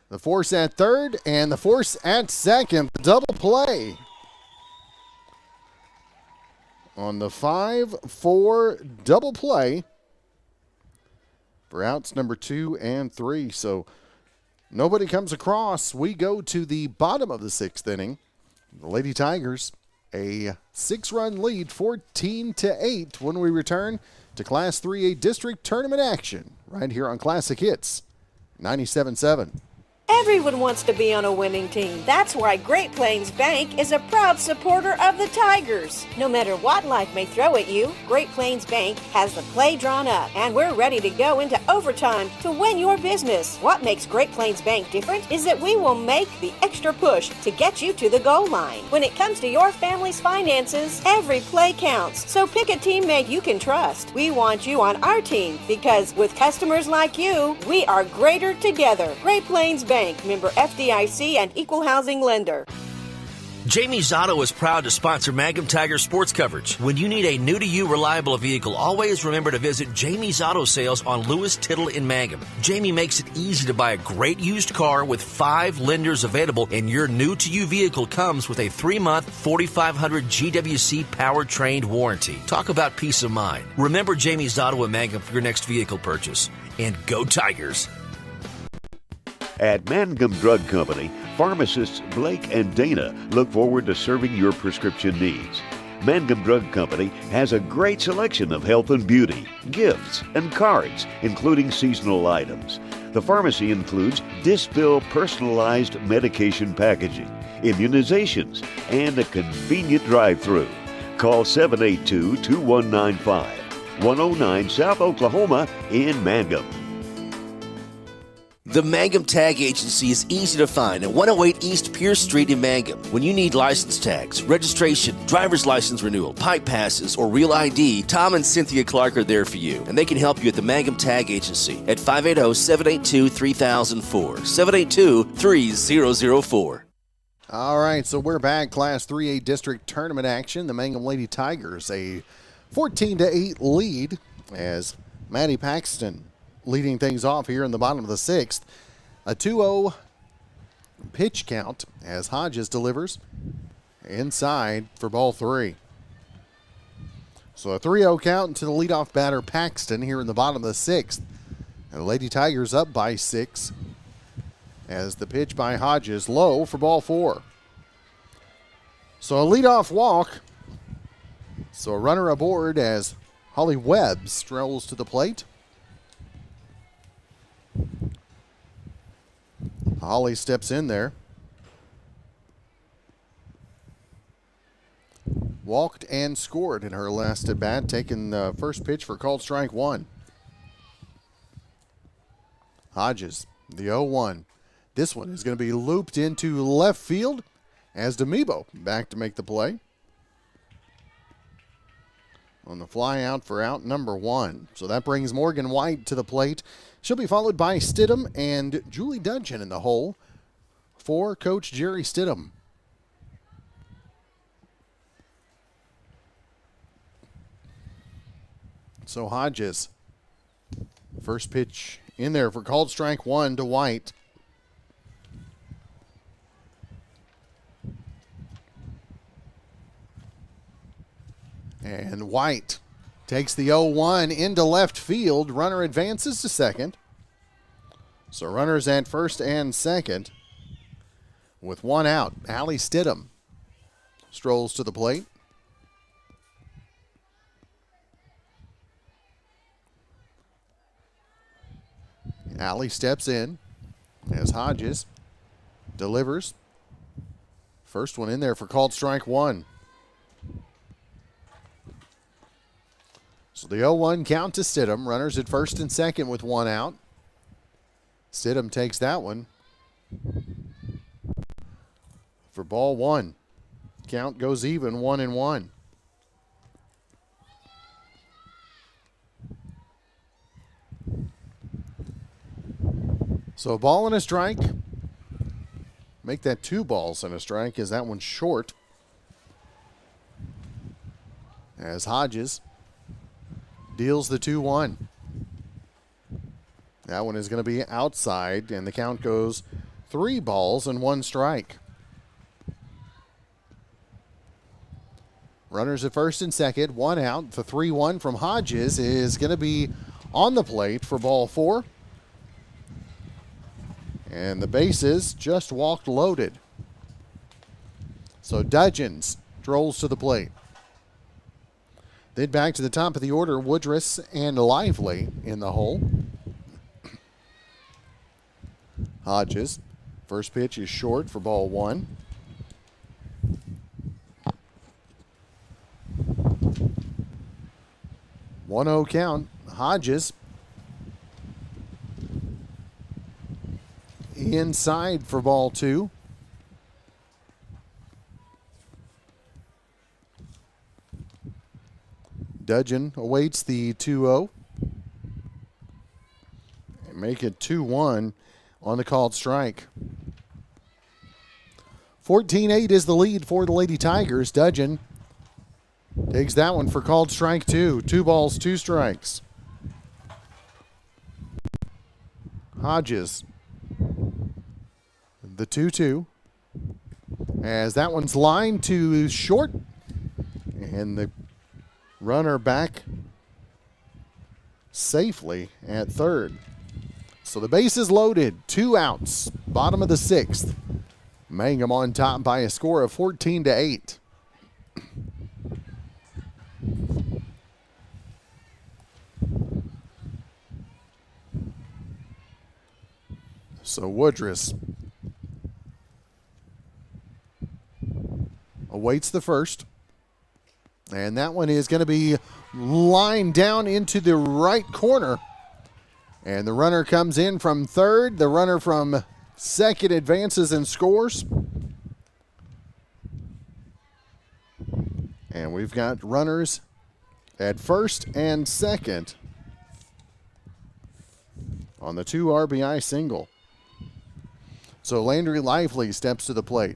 The force at third and the force at second. Double play. On the 5-4 double play for outs number 2 and 3. So nobody comes across. We go to the bottom of the 6th inning. The Lady Tigers, a 6-run lead, 14-8 when we return to Class 3A District Tournament action right here on Classic Hits 97.7. Everyone wants to be on a winning team. That's why Great Plains Bank is a proud supporter of the Tigers. No matter what life may throw at you, Great Plains Bank has the play drawn up, and we're ready to go into overtime to win your business. What makes Great Plains Bank different is that we will make the extra push to get you to the goal line. When it comes to your family's finances, every play counts. So pick a teammate you can trust. We want you on our team because with customers like you, we are greater together. Great Plains Bank. Member FDIC and equal housing lender. Jamie's Auto is proud to sponsor Mangum Tiger sports coverage. When you need a new-to-you reliable vehicle, always remember to visit Jamie's Auto Sales on Lewis Tittle in Mangum. Jamie makes it easy to buy a great used car with 5 lenders available, and your new-to-you vehicle comes with a 3-month 4,500 GWC powertrain warranty. Talk about peace of mind. Remember Jamie's Auto in Mangum for your next vehicle purchase. And go Tigers! At Mangum Drug Company, pharmacists Blake and Dana look forward to serving your prescription needs. Mangum Drug Company has a great selection of health and beauty, gifts, and cards, including seasonal items. The pharmacy includes Dispill personalized medication packaging, immunizations, and a convenient drive-through. Call 782-2195, 109 South Oklahoma in Mangum. The Mangum Tag Agency is easy to find at 108 East Pierce Street in Mangum. When you need license tags, registration, driver's license renewal, pipe passes, or real ID, Tom and Cynthia Clark are there for you, and they can help you at the Mangum Tag Agency at 580-782-3004, 782-3004. All right, so we're back. Class 3A District Tournament action. The Mangum Lady Tigers, a 14-8 lead as Maddie Paxton leading things off here in the bottom of the 6th. A 2-0 pitch count as Hodges delivers inside for ball 3. So a 3-0 count to the leadoff batter Paxton here in the bottom of the 6th. And the Lady Tigers up by 6 as the pitch by Hodges low for ball 4. So a leadoff walk. So a runner aboard as Holly Webb strolls to the plate. Holly steps in there. Walked and scored in her last at bat, taking the first pitch for called strike 1. Hodges, the 0-1. This one is going to be looped into left field as Demibo back to make the play. On the fly out for out number 1. So that brings Morgan White to the plate. She'll be followed by Stidham and Julie Dudgeon in the hole for Coach Jerry Stidham. So Hodges, first pitch in there for called strike 1 to White. And White takes the 0-1 into left field. Runner advances to second. So runners at first and second. With 1 out, Allie Stidham strolls to the plate. Allie steps in as Hodges delivers. First one in there for called strike 1. So the 0-1 count to Stidham. Runners at first and second with 1 out. Stidham takes that one for ball 1. Count goes even, 1-1. So a ball and a strike. Make that 2 balls and a strike as that one's short. as Hodges deals the 2-1. That one is going to be outside, and the count goes 3 balls and 1 strike. Runners at first and second, 1 out. The 3-1 from Hodges is going to be on the plate for ball 4. And the bases just walked loaded. So Dudgeon strolls to the plate. Then back to the top of the order, Woodruss and Lively in the hole. Hodges, first pitch is short for ball 1. One 0 count. Hodges inside for ball 2. Dudgeon awaits the 2-0. And make it 2-1 on the called strike. 14-8 is the lead for the Lady Tigers. Dudgeon takes that one for called strike 2. 2 balls, 2 strikes. Hodges, the 2-2. As that one's lined to short. And the runner back safely at third. So the base is loaded. 2 outs. Bottom of the 6th. Mangum on top by a score of 14-8. So Woodruss awaits the first. And that one is going to be lined down into the right corner. And the runner comes in from third. The runner from second advances and scores. And we've got runners at first and second on the 2 RBI single. So Landry Lively steps to the plate.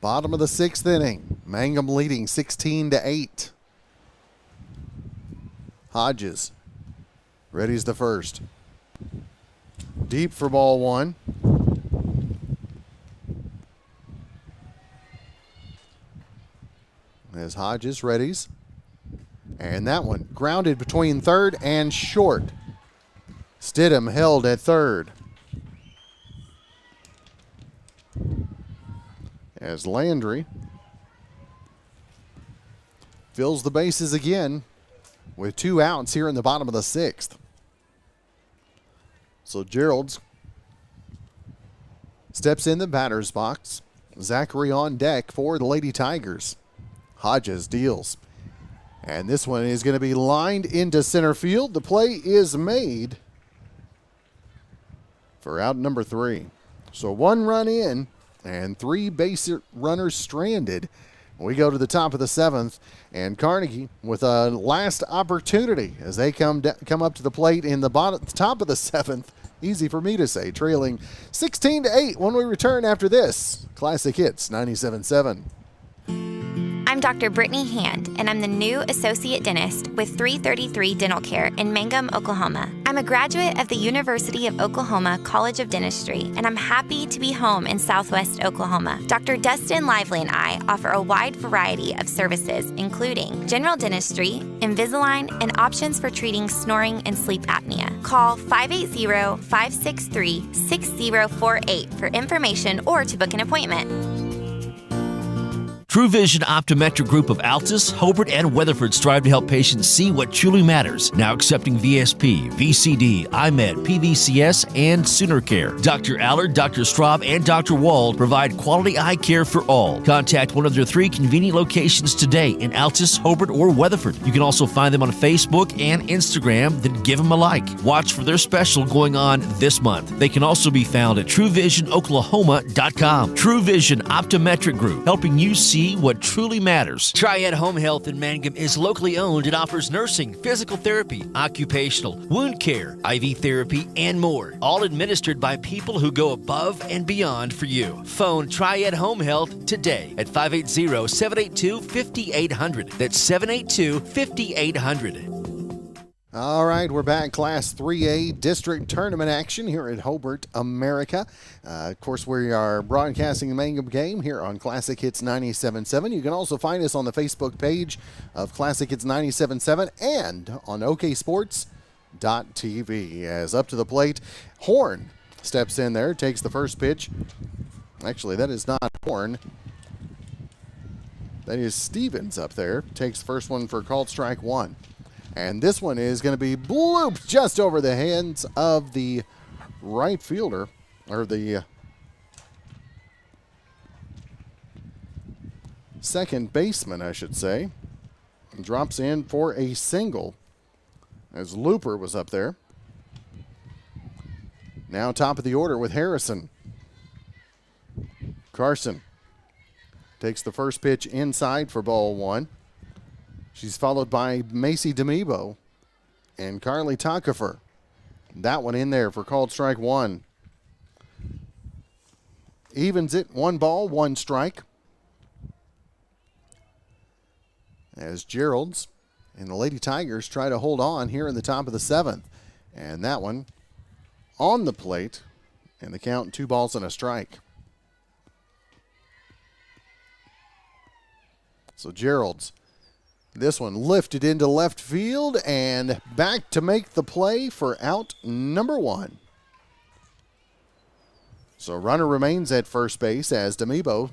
Bottom of the 6th inning. Mangum leading 16-8. Hodges readies the first. Deep for ball 1. As Hodges readies. And that one grounded between third and short. Stidham held at third. As Landry fills the bases again with 2 outs here in the bottom of the 6th. So Gerald's steps in the batter's box. Zachary on deck for the Lady Tigers. Hodges deals. And this one is going to be lined into center field. The play is made for out number 3. So 1 run in and 3 base runners stranded. We go to the top of the 7th, and Carnegie with a last opportunity as they come up to the plate in the top of the 7th. Easy for me to say, trailing 16-8 when we return after this. Classic Hits 97.7. I'm Dr. Brittany Hand, and I'm the new Associate Dentist with 333 Dental Care in Mangum, Oklahoma. I'm a graduate of the University of Oklahoma College of Dentistry, and I'm happy to be home in Southwest Oklahoma. Dr. Dustin Lively and I offer a wide variety of services, including general dentistry, Invisalign, and options for treating snoring and sleep apnea. Call 580-563-6048 for information or to book an appointment. True Vision Optometric Group of Altus, Hobart, and Weatherford strive to help patients see what truly matters. Now accepting VSP, VCD, IMED, PVCS, and Sooner Care. Dr. Allard, Dr. Straub, and Dr. Wald provide quality eye care for all. Contact one of their 3 convenient locations today in Altus, Hobart, or Weatherford. You can also find them on Facebook and Instagram, then give them a like. Watch for their special going on this month. They can also be found at TrueVisionOklahoma.com. True Vision Optometric Group, helping you see see what truly matters. Triad Home Health in Mangum is locally owned and offers nursing, physical therapy, occupational, wound care, IV therapy, and more. All administered by people who go above and beyond for you. Phone Triad Home Health today at 580-782-5800. That's 782-5800. All right, we're back. Class 3A District Tournament action here at Hobart, America. Of course, we are broadcasting the Mangum game here on Classic Hits 97.7. You can also find us on the Facebook page of Classic Hits 97.7 and on oksports.tv. As up to the plate, Horn steps in there, takes the first pitch. Actually, that is not Horn. That is Stevens up there. Takes the first one for called strike one. And this one is going to be blooped just over the hands of the right fielder, or the second baseman, I should say. And drops in for a single as Looper was up there. Now top of the order with Harrison. Carson takes the first pitch inside for ball one. She's followed by Macy Demibo and Carly Takafer. That one in there for called strike one. Evens it, 1 ball, 1 strike. As Gerald's and the Lady Tigers try to hold on here in the top of the 7th. And that one on the plate, and the count 2 balls and a strike. So Gerald's. This one lifted into left field and back to make the play for out number 1. So runner remains at first base as Demibo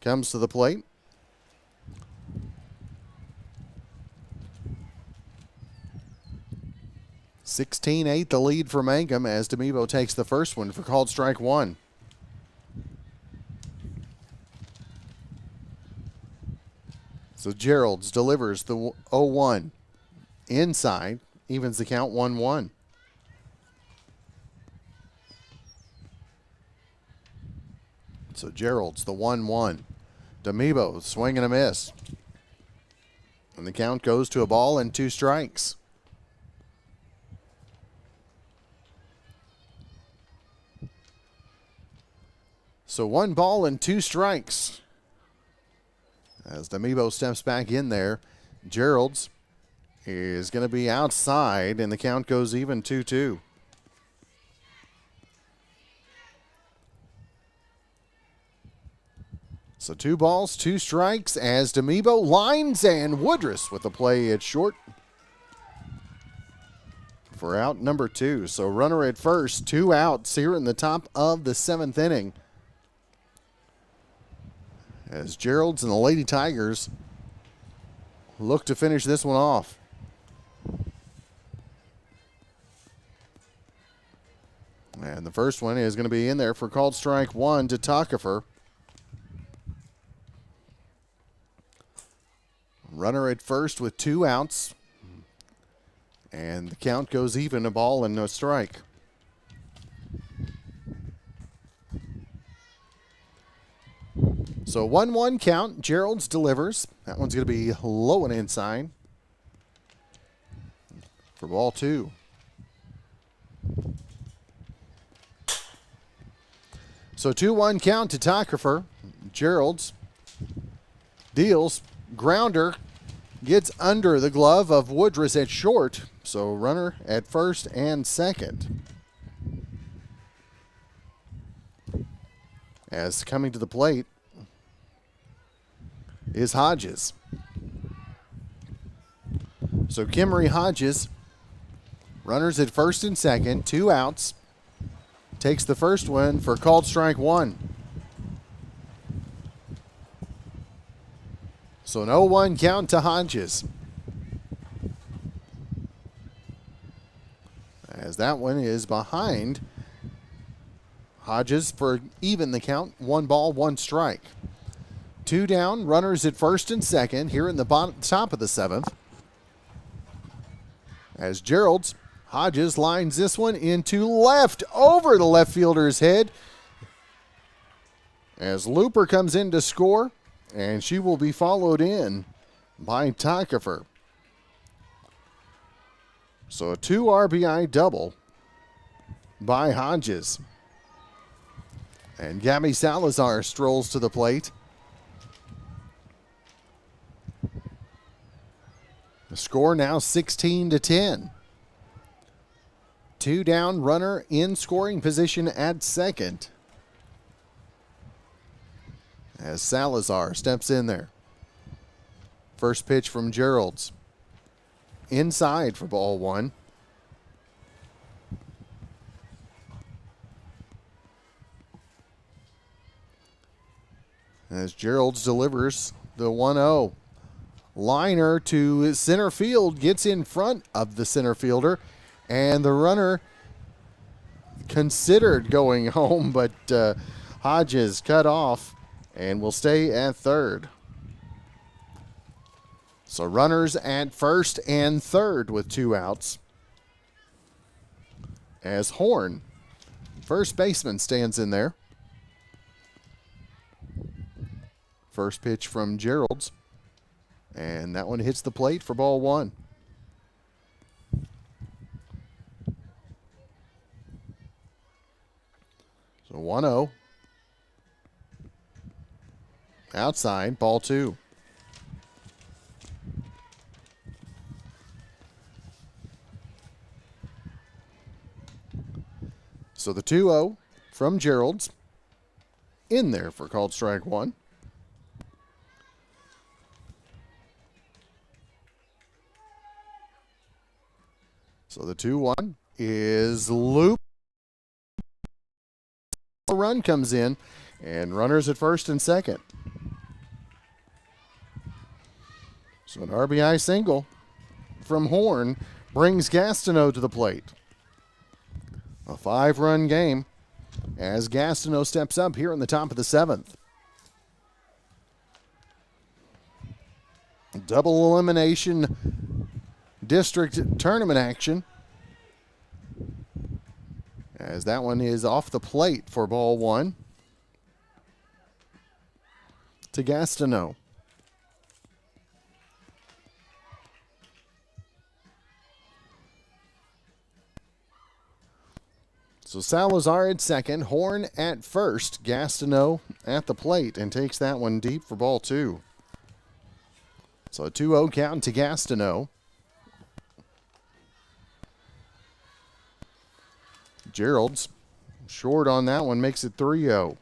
comes to the plate. (16-8) the lead for Mangum as Demibo takes the first one for called strike one. So Gerald's delivers the 0-1 inside, evens the count 1-1. So Gerald's the 1-1. Demibo swing and a miss. And the count goes to a ball and 2 strikes. So 1 ball and 2 strikes. As Demibo steps back in there, Gerald's is going to be outside, and the count goes even 2-2. So 2 balls, 2 strikes as Demibo lines, and Woodruss with the play at short for out number 2. So runner at first, 2 outs here in the top of the 7th inning. As Gerald's and the Lady Tigers look to finish this one off. And the first one is going to be in there for called strike one to Takafer. Runner at first with 2 outs. And the count goes even, a ball and no strike. So 1-1 count. Gerald's delivers. That one's going to be low and inside for ball 2. So 2-1 count to Takafer. Gerald's deals. Grounder gets under the glove of Woodruss at short. So runner at first and second. As coming to the plate is Hodges. So Kimmery Hodges, runners at first and second, 2 outs, takes the first one for called strike one. So an 0-1 count to Hodges. As that one is behind Hodges for even the count, 1 ball, 1 strike. 2 down, runners at first and second here in the top of the 7th. As Gerald's, Hodges lines this one into left over the left fielder's head. as Looper comes in to score, and she will be followed in by Tockefer. So a 2 RBI double by Hodges. And Gabby Salazar strolls to the plate. The score now 16-10. 2 down, runner in scoring position at second, as Salazar steps in there. First pitch from Gerald's. Inside for ball 1. As Gerald's delivers the 1-0. Liner to center field, gets in front of the center fielder, and the runner considered going home, but Hodges cut off and will stay at third. So runners at first and third with 2 outs. As Horn, first baseman, stands in there. First pitch from Gerald's, and that one hits the plate for ball 1. So 1-0. Outside, ball 2. So the 2-0 from Gerald's in there for called strike 1. So the 2-1 is loop. A run comes in, and runners at first and second. So an RBI single from Horn brings Gastineau to the plate. A 5-run game as Gastineau steps up here in the top of the 7th. Double elimination district tournament action, as that one is off the plate for ball 1 to Gastineau. So Salazar at second, Horn at first, Gastineau at the plate, and takes that one deep for ball 2. So a 2-0 count to Gastineau. Gerald's short on that one, makes it 3-0.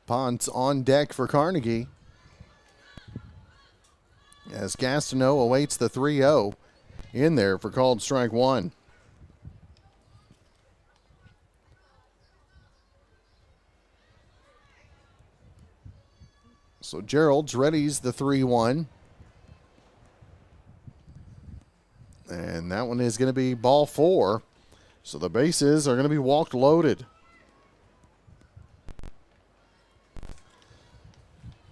Ponce on deck for Carnegie, as Gastineau awaits the 3-0 in there for called strike 1. So Gerald's readies the 3-1. And that one is going to be ball 4. So the bases are going to be walked loaded.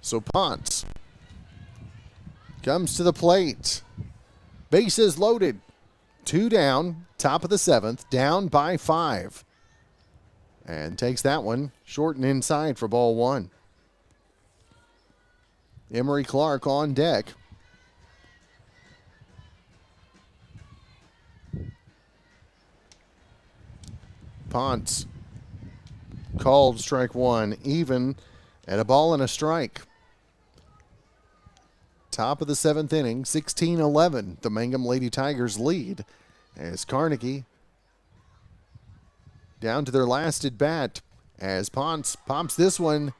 So Ponce comes to the plate. Bases loaded. 2 down, top of the 7th, down by 5. And takes that one short and inside for ball 1. Emery Clark on deck. Ponce called strike 1, even at a ball and a strike. Top of the 7th inning, 16-11, the Mangum Lady Tigers lead, as Carnegie down to their last at bat, as Ponce pops this one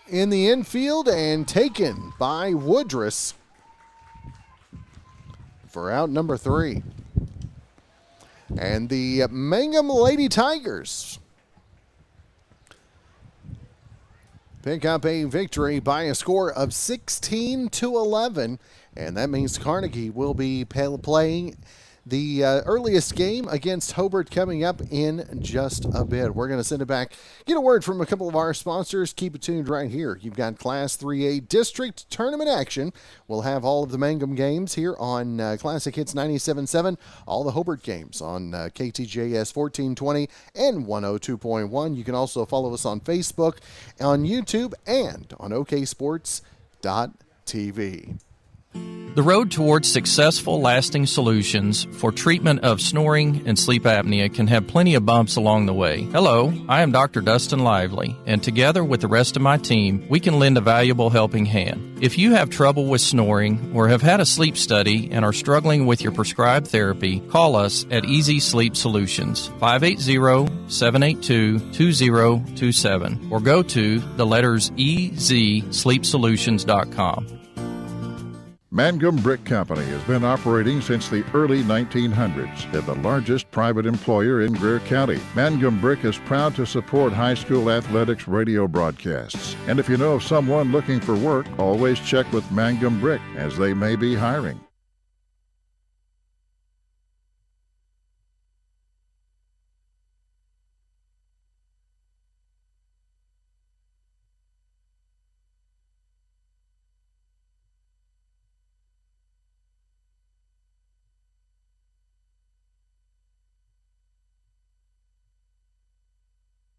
in the infield and taken by Woodruss for out number 3. And the Mangum Lady Tigers pick up a victory by a score of 16-11, and that means Carnegie will be playing the earliest game against Hobart coming up in just a bit. We're going to send it back, get a word from a couple of our sponsors. Keep it tuned right here. You've got Class 3A District Tournament action. We'll have all of the Mangum games here on Classic Hits 97.7, all the Hobart games on KTJS 1420 and 102.1. You can also follow us on Facebook, on YouTube, and on oksports.tv. The road towards successful, lasting solutions for treatment of snoring and sleep apnea can have plenty of bumps along the way. Hello, I am Dr. Dustin Lively, and together with the rest of my team, we can lend a valuable helping hand. If you have trouble with snoring or have had a sleep study and are struggling with your prescribed therapy, call us at Easy Sleep Solutions, 580-782-2027, or go to the letters EZSleepSolutions.com. Mangum Brick Company has been operating since the early 1900s. They're the largest private employer in Greer County. Mangum Brick is proud to support high school athletics radio broadcasts. And if you know of someone looking for work, always check with Mangum Brick, as they may be hiring.